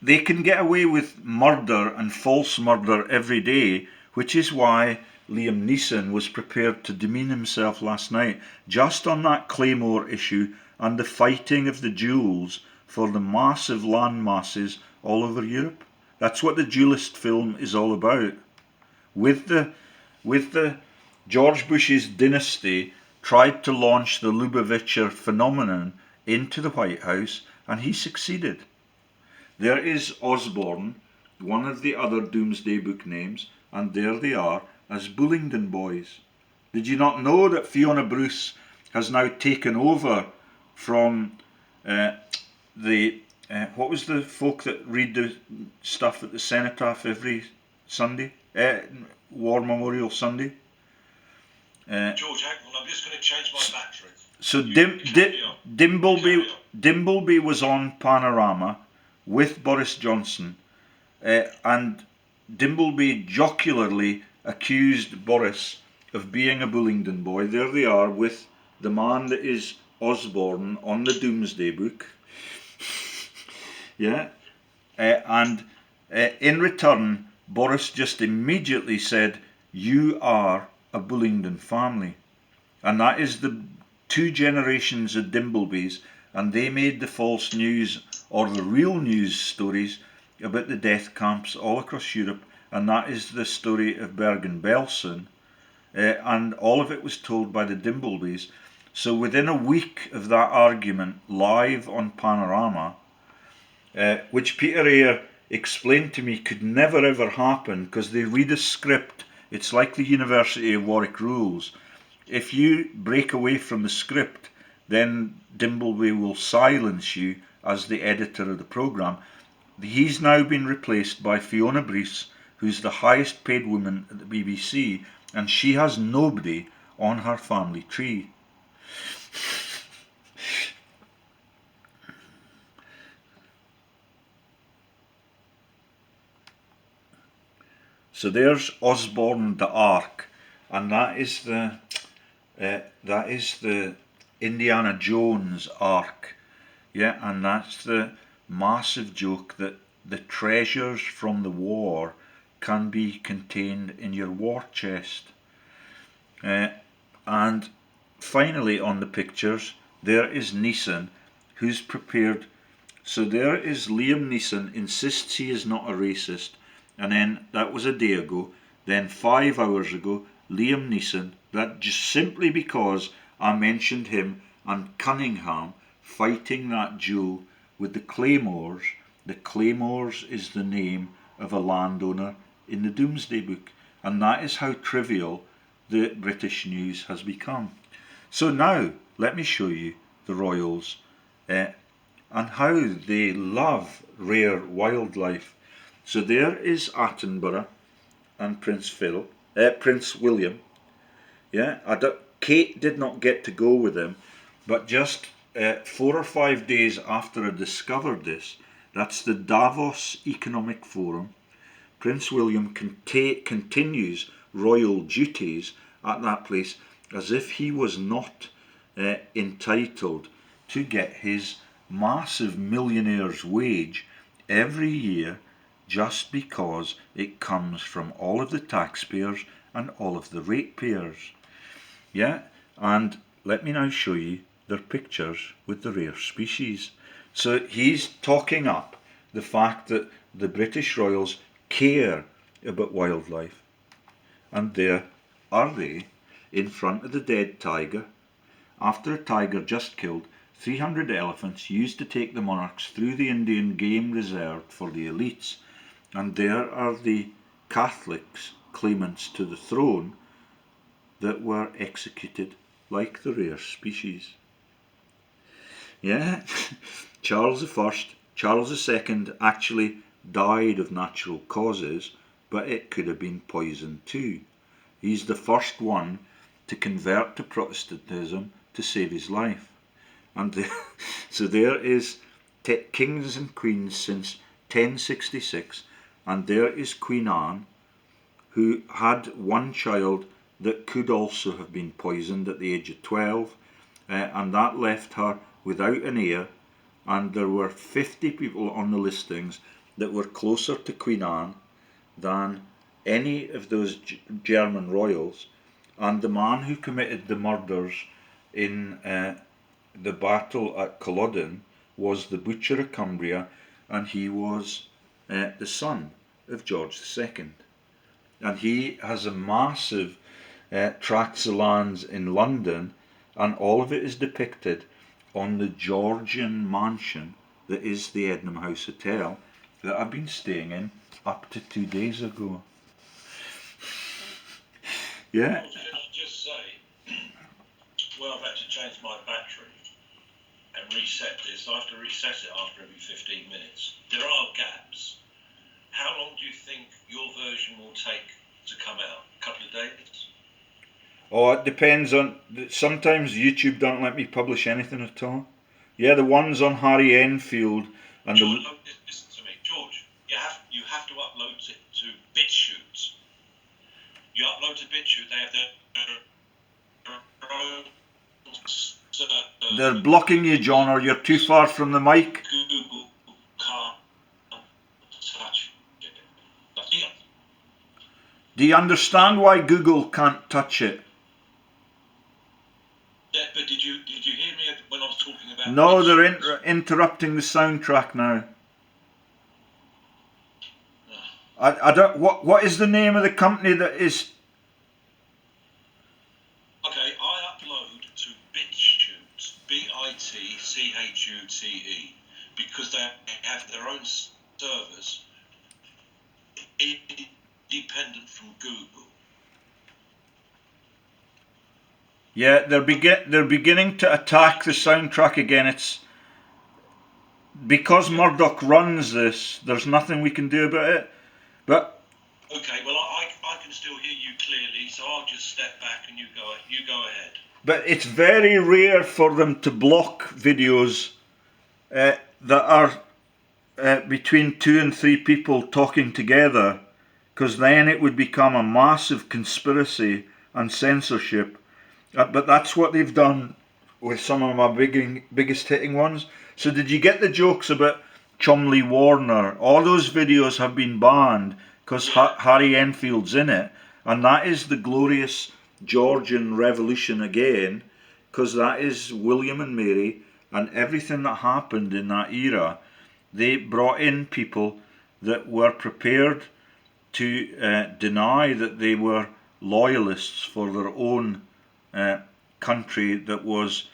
they can get away with murder and false murder every day, which is why Liam Neeson was prepared to demean himself last night, just on that Claymore issue and the fighting of the duels for the massive land masses all over Europe. That's what the duelist film is all about. With the George Bush's dynasty tried to launch the Lubavitcher phenomenon into the White House, and he succeeded. There is Osborne, one of the other Domesday Book names, and there they are as Bullingdon boys. Did you not know that Fiona Bruce has now taken over from what was the folk that read the stuff at the Cenotaph every Sunday? War Memorial Sunday? George, hang on, I'm just going to change my battery. So Dimbleby was on Panorama with Boris Johnson, and Dimbleby jocularly accused Boris of being a Bullingdon boy. There they are with the man that is Osborne on the Domesday Book. Yeah, and in return, Boris just immediately said, "You are a Bullingdon family," and that is the 2 generations of Dimblebys, and they made the false news or the real news stories about the death camps all across Europe, and that is the story of Bergen-Belsen, and all of it was told by the Dimblebys. So within a week of that argument live on Panorama, which Peter Eyre explained to me could never ever happen because they read a script. It's like the University of Warwick rules. If you break away from the script, then Dimbleby will silence you as the editor of the programme. He's now been replaced by Fiona Bruce, who's the highest paid woman at the BBC, and she has nobody on her family tree. So there's Osborne the Ark, and that is the Indiana Jones Ark, yeah, and that's the massive joke that the treasures from the war can be contained in your war chest. And finally on the pictures there is Neeson, who's prepared. So there is Liam Neeson insists he is not a racist, and then that was a day ago. Then 5 hours ago, Liam Neeson, that just simply because I mentioned him and Cunningham fighting that duel with the Claymores. The Claymores is the name of a landowner in the Domesday Book, and that is how trivial the British news has become. So now let me show you the royals and how they love rare wildlife. So there is Attenborough and Prince William. Yeah, Kate did not get to go with him, but just 4 or 5 days after I discovered this, that's the Davos Economic Forum, Prince William continues royal duties at that place as if he was not entitled to get his massive millionaire's wage every year just because it comes from all of the taxpayers and all of the ratepayers. Yeah, and let me now show you their pictures with the rare species. So he's talking up the fact that the British royals care about wildlife, and there are they in front of the dead tiger, after a tiger just killed 300 elephants used to take the monarchs through the Indian game reserved for the elites. And there are the Catholics, claimants to the throne, that were executed like the rare species. Yeah, Charles I, Charles II actually died of natural causes, but it could have been poison too. He's the first one to convert to Protestantism to save his life. And so there is kings and queens since 1066, and there is Queen Anne, who had one child that could also have been poisoned at the age of 12, and that left her without an heir, and there were 50 people on the listings that were closer to Queen Anne than any of those German royals, and the man who committed the murders in the battle at Culloden was the Butcher of Cumbria, and he was the son of George II. And he has a massive tracts of lands in London, and all of it is depicted on the Georgian mansion that is the Ednam House Hotel that I've been staying in up to 2 days ago. Yeah. I'll just say, well, I've had to change my battery and reset this. I have to reset it after every 15 minutes. There are gaps. How long do you think your version will take to come out? A couple of days? Oh, it depends on. Sometimes YouTube don't let me publish anything at all. Yeah, the ones on Harry Enfield and George, listen to me, George. You have to upload it to BitChute. You upload to BitChute. They have their own. They're blocking you, John, or you're too far from the mic. Google can't touch it. Do you understand why Google can't touch it? Yeah, but did you hear me when I was talking about? No, they're interrupting the soundtrack now. I don't. What is the name of the company that is? Okay, I upload to BitChute, BitChute, because they have their own servers independent from Google. Yeah, they're beginning to attack the soundtrack again. It's because Murdoch runs this. There's nothing we can do about it. But okay, well I can still hear you clearly, so I'll just step back and you go ahead. But it's very rare for them to block videos that are between 2 and 3 people talking together, because then it would become a massive conspiracy and censorship. But that's what they've done with some of my biggest hitting ones. So did you get the jokes about Chumley Warner? All those videos have been banned because Harry Enfield's in it, and that is the glorious Georgian Revolution again, because that is William and Mary and everything that happened in that era. They brought in people that were prepared to deny that they were loyalists for their own country that was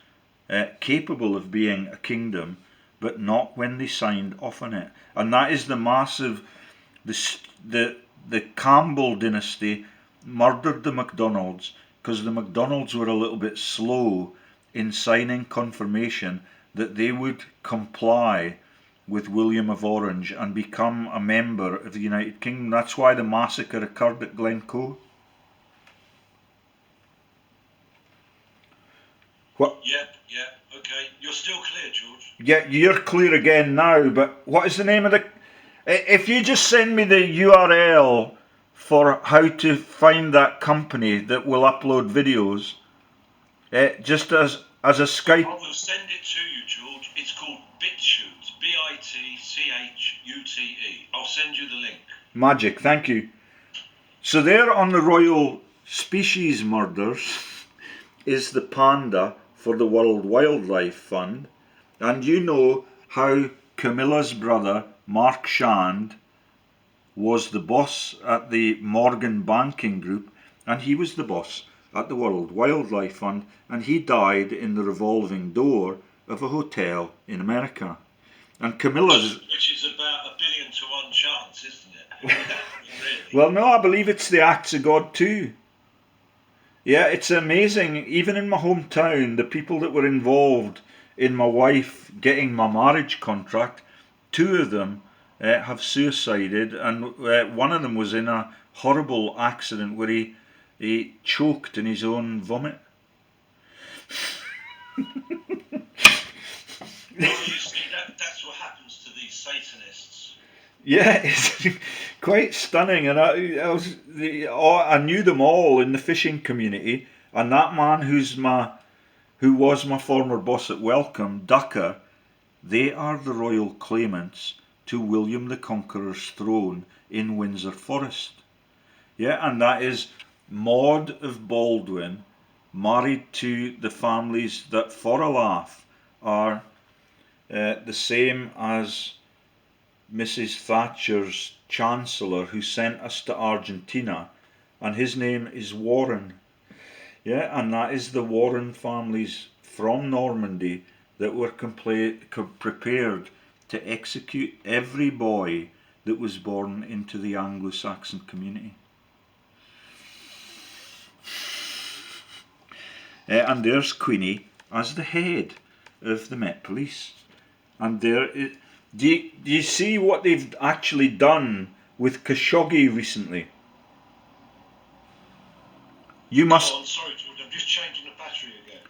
capable of being a kingdom, but not when they signed off on it. And that is the massive. The Campbell dynasty murdered the MacDonalds because the MacDonalds were a little bit slow in signing confirmation that they would comply with William of Orange and become a member of the United Kingdom. That's why the massacre occurred at Glencoe. What? Yeah, okay. You're still clear, George. Yeah, you're clear again now, but what is the name of the... If you just send me the URL for how to find that company that will upload videos, just as a Skype... I will send it to you, George. It's called BitChute, BitChute. I'll send you the link. Magic, thank you. So there on the Royal Species Murders is the panda for the World Wildlife Fund, and you know how Camilla's brother Mark Shand was the boss at the Morgan Banking Group, and he was the boss at the World Wildlife Fund, and he died in the revolving door of a hotel in America. And Camilla's... Which is about 1 billion to 1 chance, isn't it? Really? Well, no, I believe it's the acts of God too. Yeah, it's amazing. Even in my hometown, the people that were involved in my wife getting my marriage contract, 2 of them have suicided, and one of them was in a horrible accident where he choked in his own vomit. Well, you see, that's what happens to these Satanists. Yeah, it's quite stunning, and I knew them all in the fishing community, and that man who was my former boss at Welcome, Ducker, they are the royal claimants to William the Conqueror's throne in Windsor Forest. Yeah, and that is Maud of Baldwin, married to the families that, for a laugh, are the same as Mrs. Thatcher's Chancellor who sent us to Argentina, and his name is Warren. Yeah, and that is the Warren families from Normandy that were prepared to execute every boy that was born into the Anglo-Saxon community. And there's Queenie as the head of the Met Police. And do you see what they've actually done with Khashoggi recently? You must. Oh, I'm sorry, George. I'm just changing the battery again.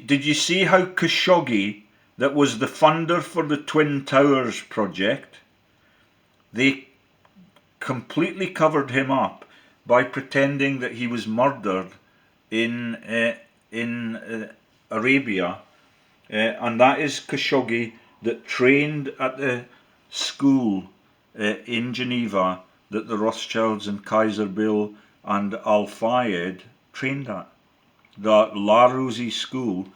Did you see how Khashoggi, that was the funder for the Twin Towers project, they completely covered him up by pretending that he was murdered in Arabia, and that is Khashoggi that trained at the school in Geneva that the Rothschilds and Kaiser Bill and Al Fayed trained at, the La Rosie school.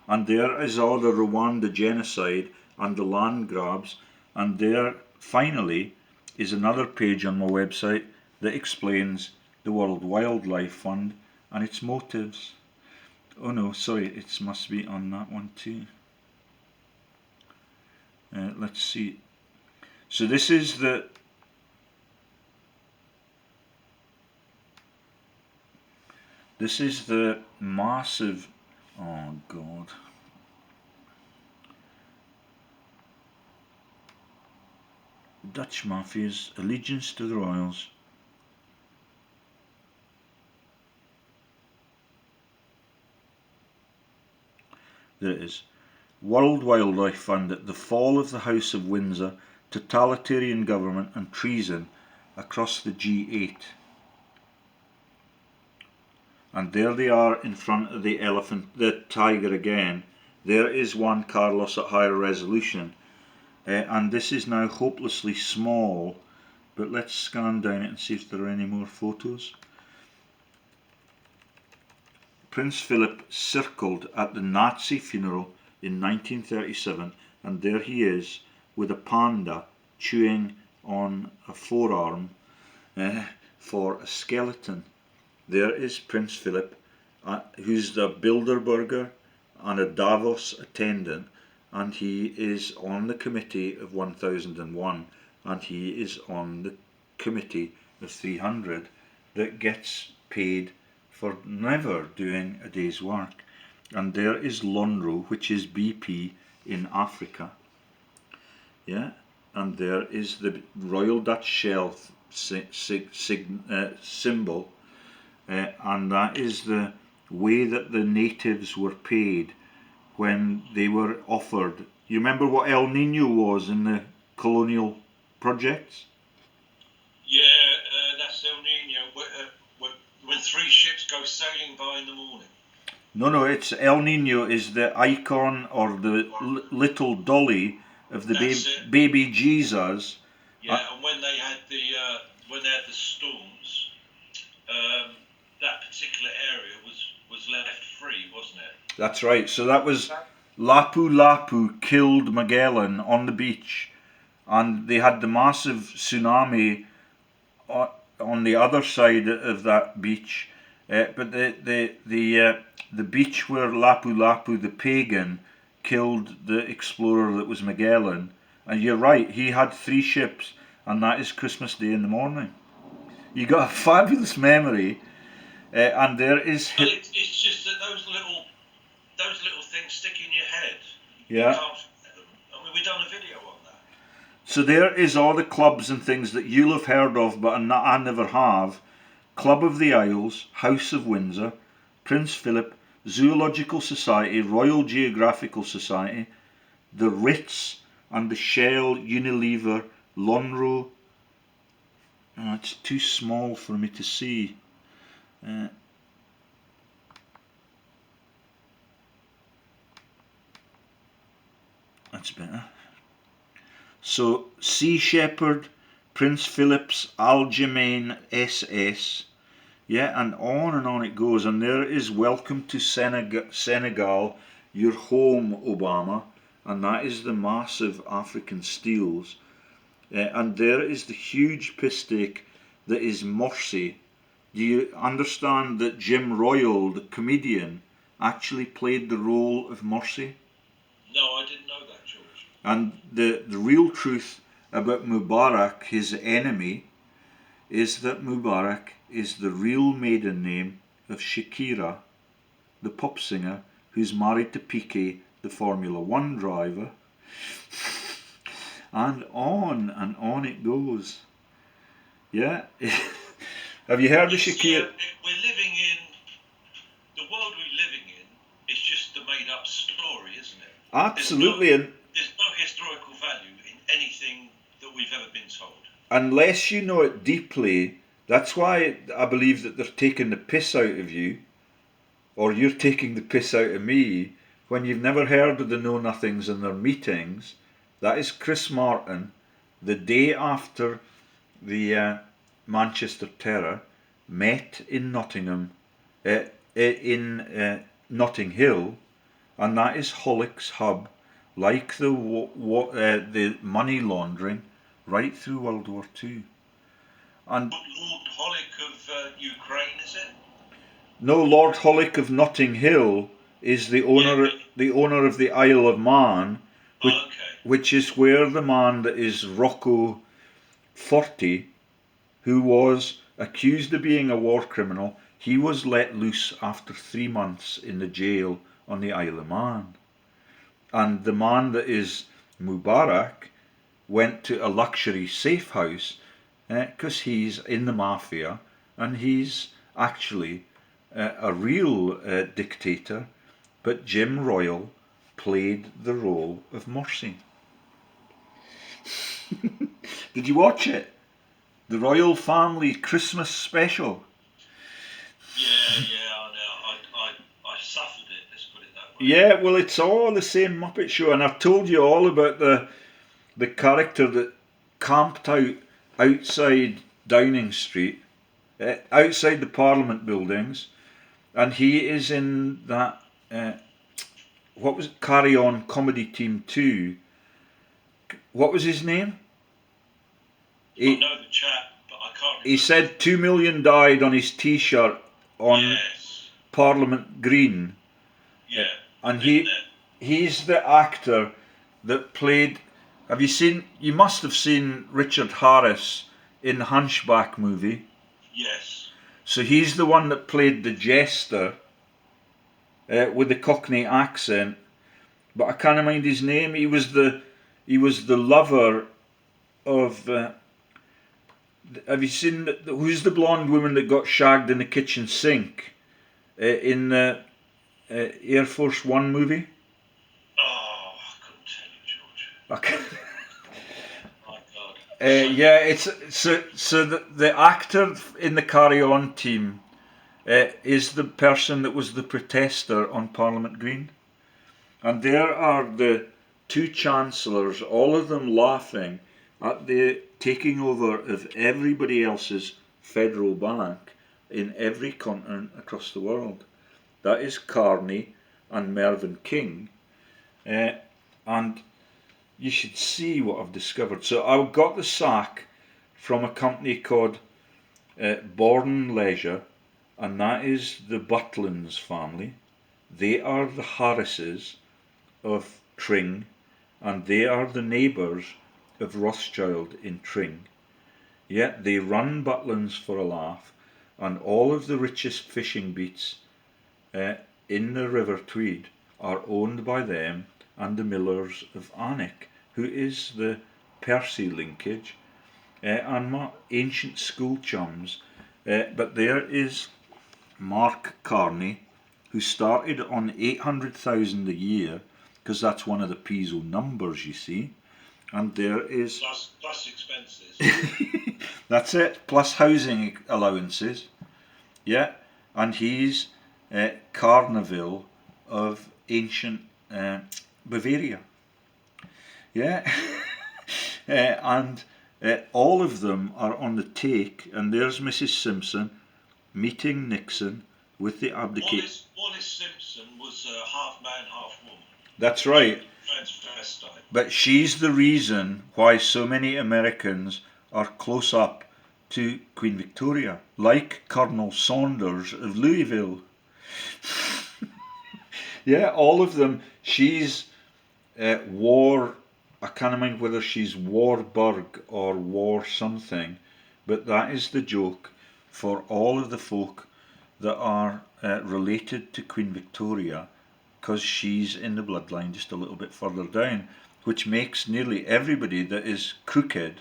And there is all the Rwanda genocide and the land grabs, and there finally is another page on my website that explains the World Wildlife Fund and its motives. Oh no, sorry, it must be on that one too. Let's see. So this is the massive, oh God. Dutch Mafia's allegiance to the royals. There it is. World Wildlife Fund at the fall of the House of Windsor, totalitarian government and treason across the G8. And there they are in front of the tiger again. There is Juan Carlos at higher resolution. And this is now hopelessly small, but let's scan down it and see if there are any more photos. Prince Philip circled at the Nazi funeral in 1937, and there he is with a panda chewing on a forearm for a skeleton. There is Prince Philip, who's the Bilderberger and a Davos attendant, and he is on the committee of 1001, and he is on the committee of 300 that gets paid for never doing a day's work. And there is Lonrho, which is BP in Africa. Yeah, and there is the Royal Dutch Shell symbol, and that is the way that the natives were paid when they were offered. You remember what El Nino was in the colonial projects? Yeah, that's El Nino. When 3 ships go sailing by in the morning. No, it's El Nino is the icon or the little dolly of the baby Jesus. Yeah, and when they had the storms, that particular area was left free, wasn't it? That's right. So that was Lapu Lapu killed Magellan on the beach, and they had the massive tsunami on the other side of that beach. But the beach where Lapu Lapu, the pagan, killed the explorer that was Magellan. And you're right, he had 3 ships, and that is Christmas Day in the morning. You got a fabulous memory, and there is. It's just that those little things stick in your head. Yeah. You can't forget them. I mean, we've done a video on that. So there is all the clubs and things that you'll have heard of, but I never have. Club of the Isles, House of Windsor, Prince Philip, Zoological Society, Royal Geographical Society, the Ritz, and the Shell, Unilever, Lonrho. Oh, it's too small for me to see. That's better. So, Sea Shepherd, Prince Philip's, Aljamain SS, yeah, and on it goes. And there is Welcome to Senegal, your home, Obama, and that is the massive African steels. And there is the huge piss stake that is Morsi, Do you understand that Jim Royal, the comedian, actually played the role of Morsi? No, I didn't know that, George. And the real truth about Mubarak, his enemy, is that Mubarak is the real maiden name of Shakira, the pop singer who's married to Piquet, the Formula One driver. And on it goes. Yeah. Have you heard of Shakira? We're living in the world we're living in. It's just a made-up story, isn't it? Absolutely. There's no historical value in anything that we've ever been told. Unless you know it deeply, that's why I believe that they're taking the piss out of you, or you're taking the piss out of me, when you've never heard of the know-nothings in their meetings. That is Chris Martin, the day after the Manchester Terror, met in Nottingham, in Notting Hill, and that is Hollick's hub, like the money laundering right through World War II. And Lord Hollick of Ukraine, is it? no, Lord Hollick of Notting Hill is the owner of the Isle of Man, which is where the man that is Rocco 40, who was accused of being a war criminal, he was let loose after 3 months in the jail on the Isle of Man. And the man that is Mubarak went to a luxury safe house because he's in the mafia, and he's actually a real dictator, but Jim Royal played the role of Morsi. Did you watch it? The Royal Family Christmas special? Yeah, I suffered it, let's put it that way. Yeah, well, it's all the same Muppet Show, and I've told you all about the character that camped out outside Downing Street, outside the Parliament buildings, and he is in that, what was it, Carry On Comedy Team 2. What was his name? I know the chap, but I can't remember. He said 2 million died on his T-shirt on Parliament Green. Yeah. And he's the actor that played... You must have seen Richard Harris in the Hunchback movie. Yes. So he's the one that played the jester with the Cockney accent, but I can't mind his name. He was the lover of... have you seen... Who's the blonde woman that got shagged in the kitchen sink in the Air Force One movie? Oh, I couldn't tell you, George. Okay. My God. Yeah, it's so the actor in the Carry On team is the person that was the protester on Parliament Green, and there are the 2 chancellors, all of them laughing at the taking over of everybody else's federal bank in every continent across the world. That is Carney and Mervyn King, and you should see what I've discovered. So I got the sack from a company called Born Leisure, and that is the Butlins family. They are the Harrises of Tring, and they are the neighbours of Rothschild in Tring. Yet they run Butlins for a laugh, and all of the richest fishing beats in the River Tweed are owned by them and the Millers of Alnwick, who is the Percy linkage, and my ancient school chums. But there is Mark Carney, who started on 800,000 a year, because that's one of the Piso numbers, you see. And there is... Plus expenses. That's it, plus housing allowances. Yeah, and he's Carniville of ancient Bavaria. Yeah. And all of them are on the take, and there's Mrs. Simpson meeting Nixon with the abdication. Wallace Simpson was half man, half woman. That's right. Transvestite. But she's the reason why so many Americans are close up to Queen Victoria, like Colonel Saunders of Louisville. Yeah, all of them. She's War. I can't remember whether she's Warburg or War something, but that is the joke for all of the folk that are related to Queen Victoria, because she's in the bloodline just a little bit further down, which makes nearly everybody that is crooked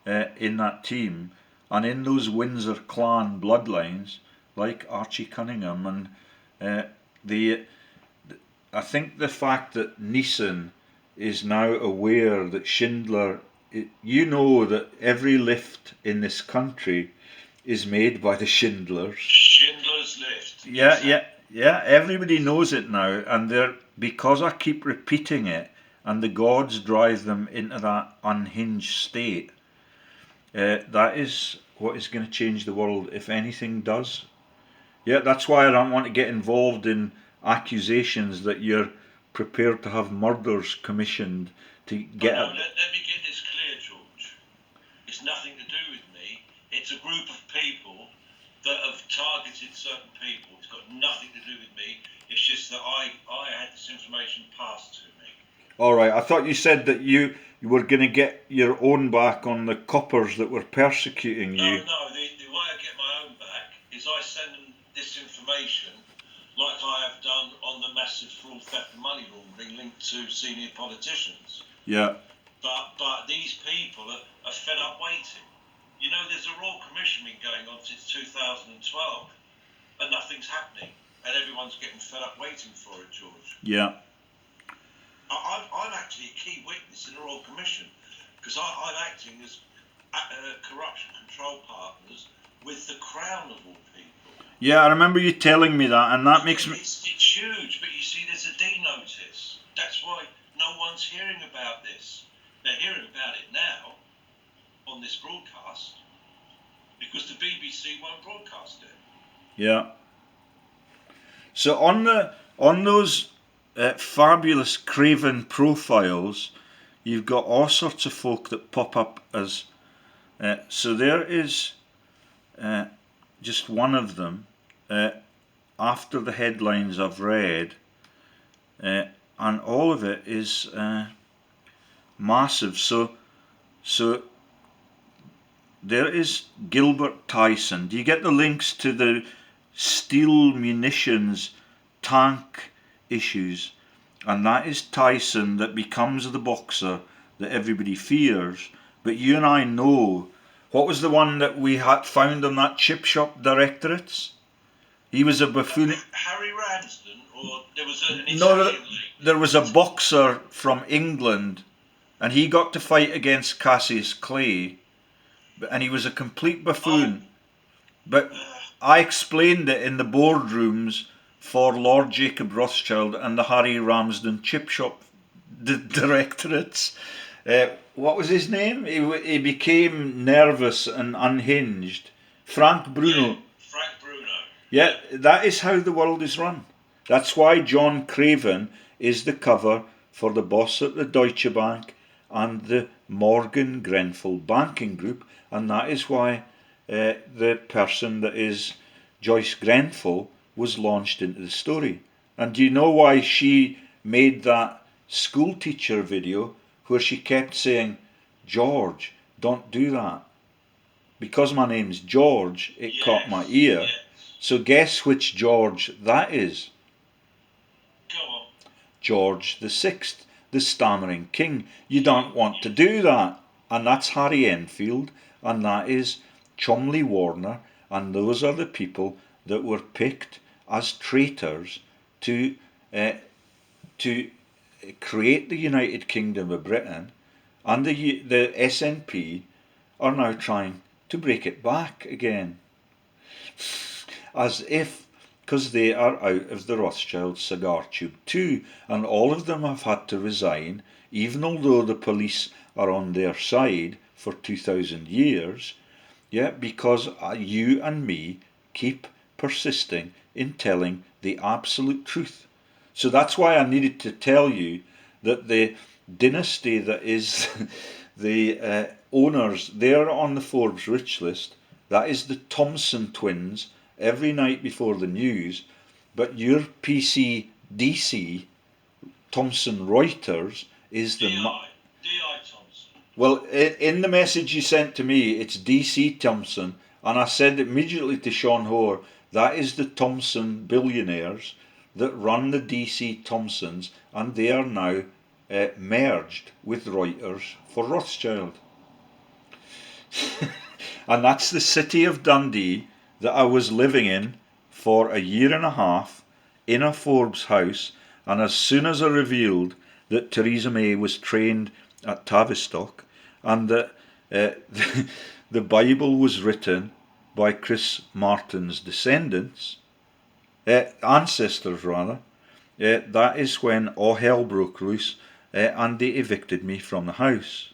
in that team and in those Windsor clan bloodlines, like Archie Cunningham and the. I think the fact that Neeson is now aware that Schindler, you know that every lift in this country is made by the Schindlers. Schindler's List. Yeah, everybody knows it now, and because I keep repeating it, and the gods drive them into that unhinged state. That is what is going to change the world, if anything does. Yeah, that's why I don't want to get involved in accusations that you're prepared to have murders commissioned to get. No, let me get this clear, George. It's nothing to do with me. It's a group of people that have targeted certain people. It's got nothing to do with me. It's just that I had this information passed to me. All right, I thought you said that you were going to get your own back on the coppers that were persecuting you. No, the way I get my own back is I send them this information like I have done on the massive fraud, theft and money laundering linked to senior politicians. Yeah. But these people are fed up waiting. You know, there's a Royal Commission been going on since 2012 and nothing's happening and everyone's getting fed up waiting for it, George. Yeah. I'm actually a key witness in the Royal Commission because I'm acting as corruption control partners with the Crown of all people. Yeah, I remember you telling me that, and that makes me. It's huge, but you see, there's a D notice. That's why no one's hearing about this. They're hearing about it now on this broadcast because the BBC won't broadcast it. Yeah. So on those fabulous Craven profiles, you've got all sorts of folk that pop up as. So there is just one of them. After the headlines I've read, and all of it is massive. So there is Gilbert Tyson. Do you get the links to the steel munitions tank issues? And that is Tyson that becomes the boxer that everybody fears. But you and I know, what was the one that we had found on that chip shop directorates? He was a buffoon. Harry Ramsden, or there was an Italian No, there was a boxer from England, and he got to fight against Cassius Clay, and he was a complete buffoon. But I explained it in the boardrooms for Lord Jacob Rothschild and the Harry Ramsden chip shop directorates. What was his name? He became nervous and unhinged. Frank Bruno. Yeah, Frank Bruno. Yeah, that is how the world is run. That's why John Craven is the cover for the boss at the Deutsche Bank and the Morgan Grenfell Banking Group, and that is why the person that is Joyce Grenfell was launched into the story. And do you know why she made that school teacher video where she kept saying, "George, don't do that"? Because my name's George, it caught my ear. Yes. So guess which George that is? Go on. George the Sixth, the stammering king. You don't want to do that. And that's Harry Enfield, and that is Cholmondeley Warner, and those are the people that were picked as traitors to create the United Kingdom of Britain, and the SNP are now trying to break it back again. As if, because they are out of the Rothschild cigar tube too, and all of them have had to resign, even although the police are on their side for 2,000 years, yeah, because you and me keep persisting in telling the absolute truth. So that's why I needed to tell you that the dynasty that is the owners, they're on the Forbes rich list, That is the Thompson twins every night before the news. But your PCDC, Thomson Reuters, is the... D.I. Thompson. Well, in the message you sent to me, it's DC Thompson, and I said immediately to Sean Hoare, that is the Thompson billionaires that run the DC Thompsons, and they are now merged with Reuters for Rothschild. And that's the city of Dundee that I was living in for a year and a half in a Forbes house, and as soon as I revealed that Theresa May was trained at Tavistock and that the Bible was written by Chris Martin's descendants, ancestors rather, that is when all hell broke loose and they evicted me from the house.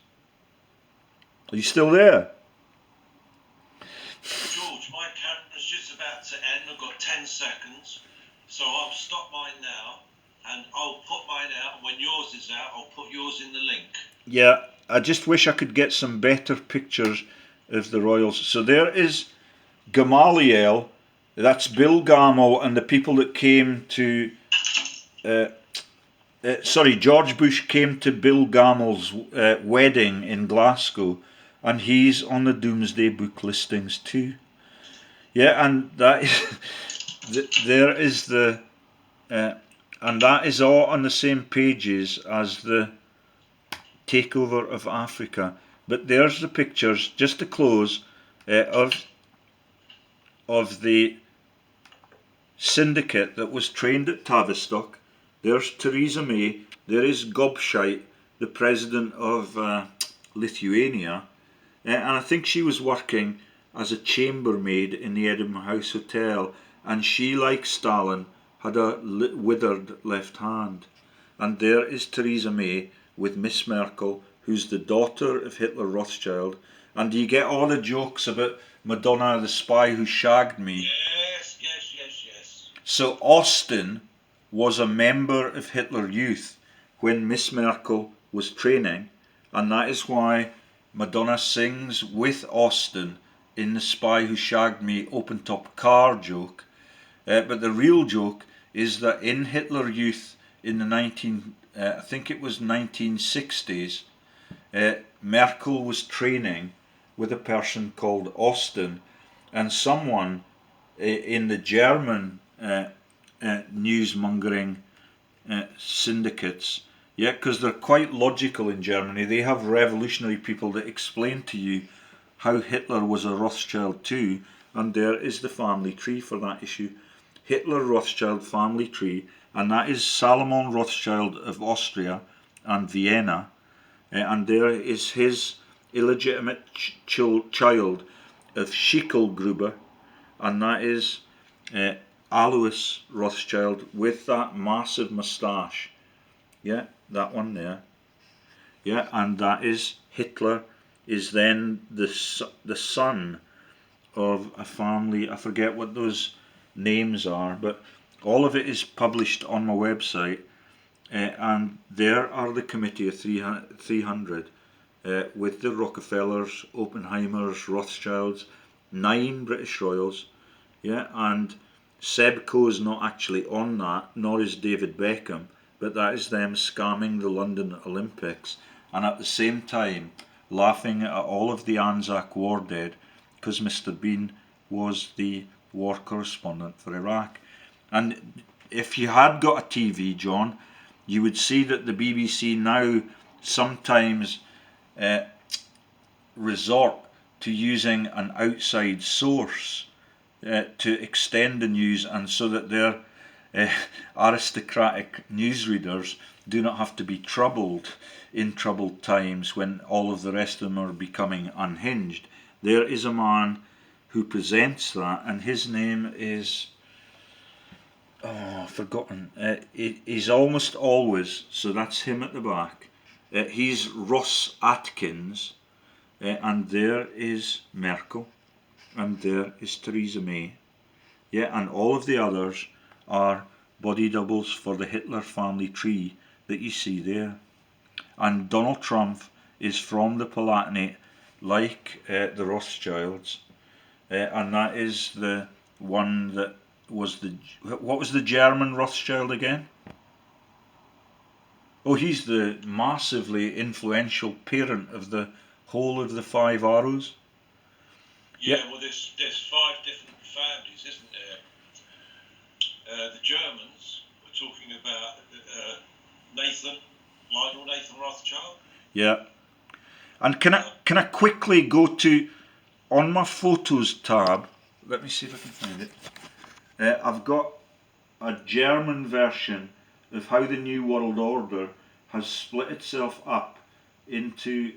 Are you still there? George, my camera's just about to end. I've got 10 seconds. So I'll stop mine now and I'll put mine out. And when yours is out, I'll put yours in the link. Yeah, I just wish I could get some better pictures of the royals. So there is Gamaliel, that's Bill Gamal and the people that came to... George Bush came to Bill Gamal's wedding in Glasgow, and he's on the Domesday book listings too. Yeah, and that is there is the and that is all on the same pages as the takeover of Africa. But there's the pictures, just to close, of the syndicate that was trained at Tavistock. There's Theresa May. There is Gobshite, the president of Lithuania, and I think she was working as a chambermaid in the Edinburgh House Hotel, and she, like Stalin, had a withered left hand. And there is Theresa May with Miss Merkel, who's the daughter of Hitler Rothschild. And you get all the jokes about Madonna, the spy who shagged me. Yes. So Austin was a member of Hitler Youth when Miss Merkel was training, and that is why Madonna sings with Austin in The Spy Who Shagged Me open-top car joke. But the real joke is that in Hitler Youth in the 1960s, Merkel was training with a person called Austin, and someone in the German newsmongering syndicates, because they're quite logical in Germany. They have revolutionary people that explain to you how Hitler was a Rothschild too, and there is the family tree for that issue. Hitler Rothschild family tree, and that is Salomon Rothschild of Austria and Vienna, and there is his illegitimate child of Schicklgruber, and that is Alois Rothschild with that massive moustache. Yeah, that one there. Yeah, and that is Hitler, is then the son of a family, I forget what those names are, but all of it is published on my website, and there are the committee of 300 with the Rockefellers, Oppenheimers, Rothschilds, 9 British royals, yeah, and Seb Coe's not actually on that, nor is David Beckham, but that is them scamming the London Olympics, and at the same time laughing at all of the Anzac war dead, because Mr. Bean was the war correspondent for Iraq. And if you had got a TV, John, you would see that the BBC now sometimes resort to using an outside source to extend the news, and so that their aristocratic newsreaders do not have to be troubled in troubled times when all of the rest of them are becoming unhinged. There is a man who presents that, and his name is... forgotten. He's almost always, so that's him at the back. He's Ross Atkins, and there is Merkel, and there is Theresa May. Yeah, and all of the others are body doubles for the Hitler family tree that you see there. And Donald Trump is from the Palatinate, like the Rothschilds. and that is the one that was what was the German Rothschild again? Oh, he's the massively influential parent of the whole of the Five Arrows. Yeah, well, there's 5 different families, isn't there? The Germans were talking about Lionel Nathan Rothschild. Yeah. And can I quickly go to, on my photos tab, let me see if I can find it. I've got a German version of how the New World Order has split itself up into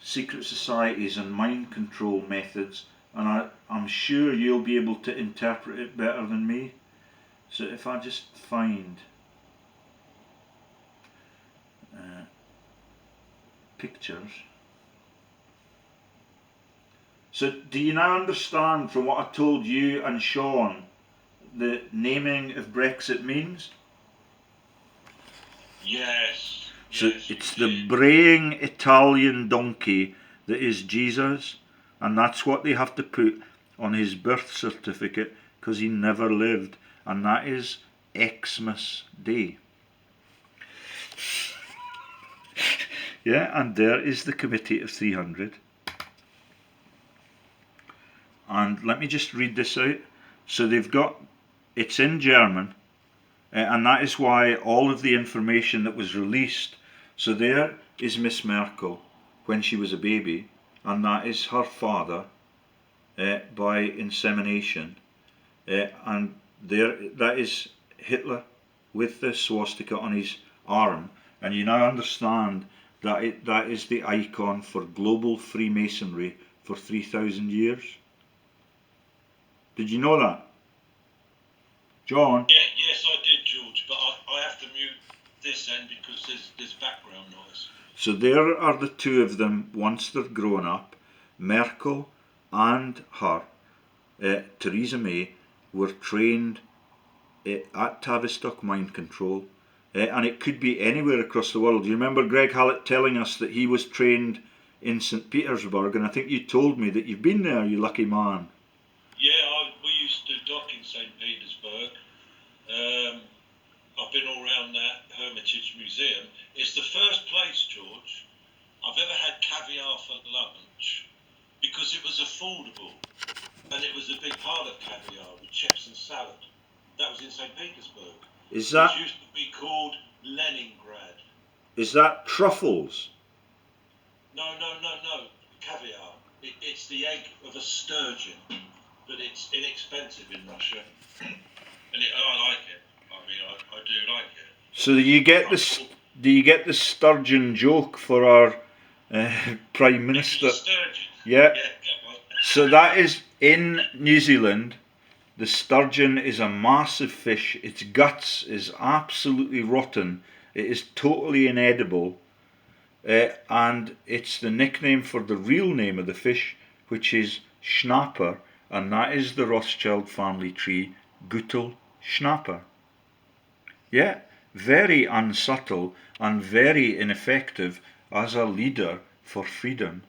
secret societies and mind control methods, and I'm sure you'll be able to interpret it better than me. So if I just find pictures. So do you now understand from what I told you and Sean the naming of Brexit means? Yes. So it's the braying Italian donkey that is Jesus, and that's what they have to put on his birth certificate because he never lived, and that is Xmas Day. Yeah, and there is the Committee of 300. And let me just read this out. So they've got, it's in German, and that is why all of the information that was released. So there is Miss Merkel when she was a baby, and that is her father by insemination, and there that is Hitler with the swastika on his arm, and you now understand that that is the icon for global Freemasonry for 3,000 years. Did you know that, John? Yeah, yes, I did, George, but I have to mute this end because there's background noise. So there are the two of them once they're grown up. Merkel and her, Theresa May, were trained at Tavistock Mind Control, and it could be anywhere across the world. You remember Greg Hallett telling us that he was trained in St. Petersburg, and I think you told me that you've been there, you lucky man. Yeah, we used to dock in St. Petersburg. I've been all around that Hermitage Museum. It's the first place, George, I've ever had caviar for lunch because it was affordable and it was a big part of caviar with chips and salad. That was in St. Petersburg. Is that? Which used to be called Leningrad. Is that truffles? No. Caviar. It's the egg of a sturgeon, but it's inexpensive in Russia, and I like it. I mean, I do like it. So do you get the sturgeon joke for our Prime Minister? Yeah. So that is in New Zealand. The sturgeon is a massive fish. Its guts is absolutely rotten. It is totally inedible. And it's the nickname for the real name of the fish, which is Schnapper, and that is the Rothschild family tree, Gutel Schnapper. Yeah, very unsubtle and very ineffective as a leader for freedom.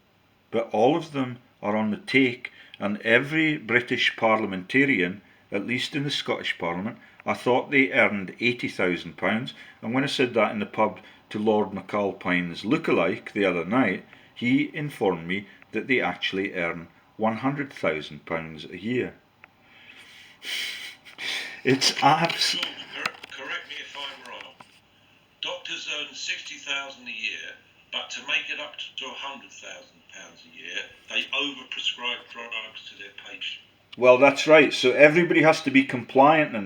But all of them are on the take, and every British parliamentarian, at least in the Scottish Parliament, I thought they earned £80,000, and when I said that in the pub to Lord McAlpine's lookalike the other night, he informed me that they actually earn £100,000 a year. It's absolutely... Correct me if I'm wrong. Doctors earn £60,000 a year, but to make it up to £100,000 a year, they overprescribe drugs to their patients. Well, that's right. So everybody has to be compliant and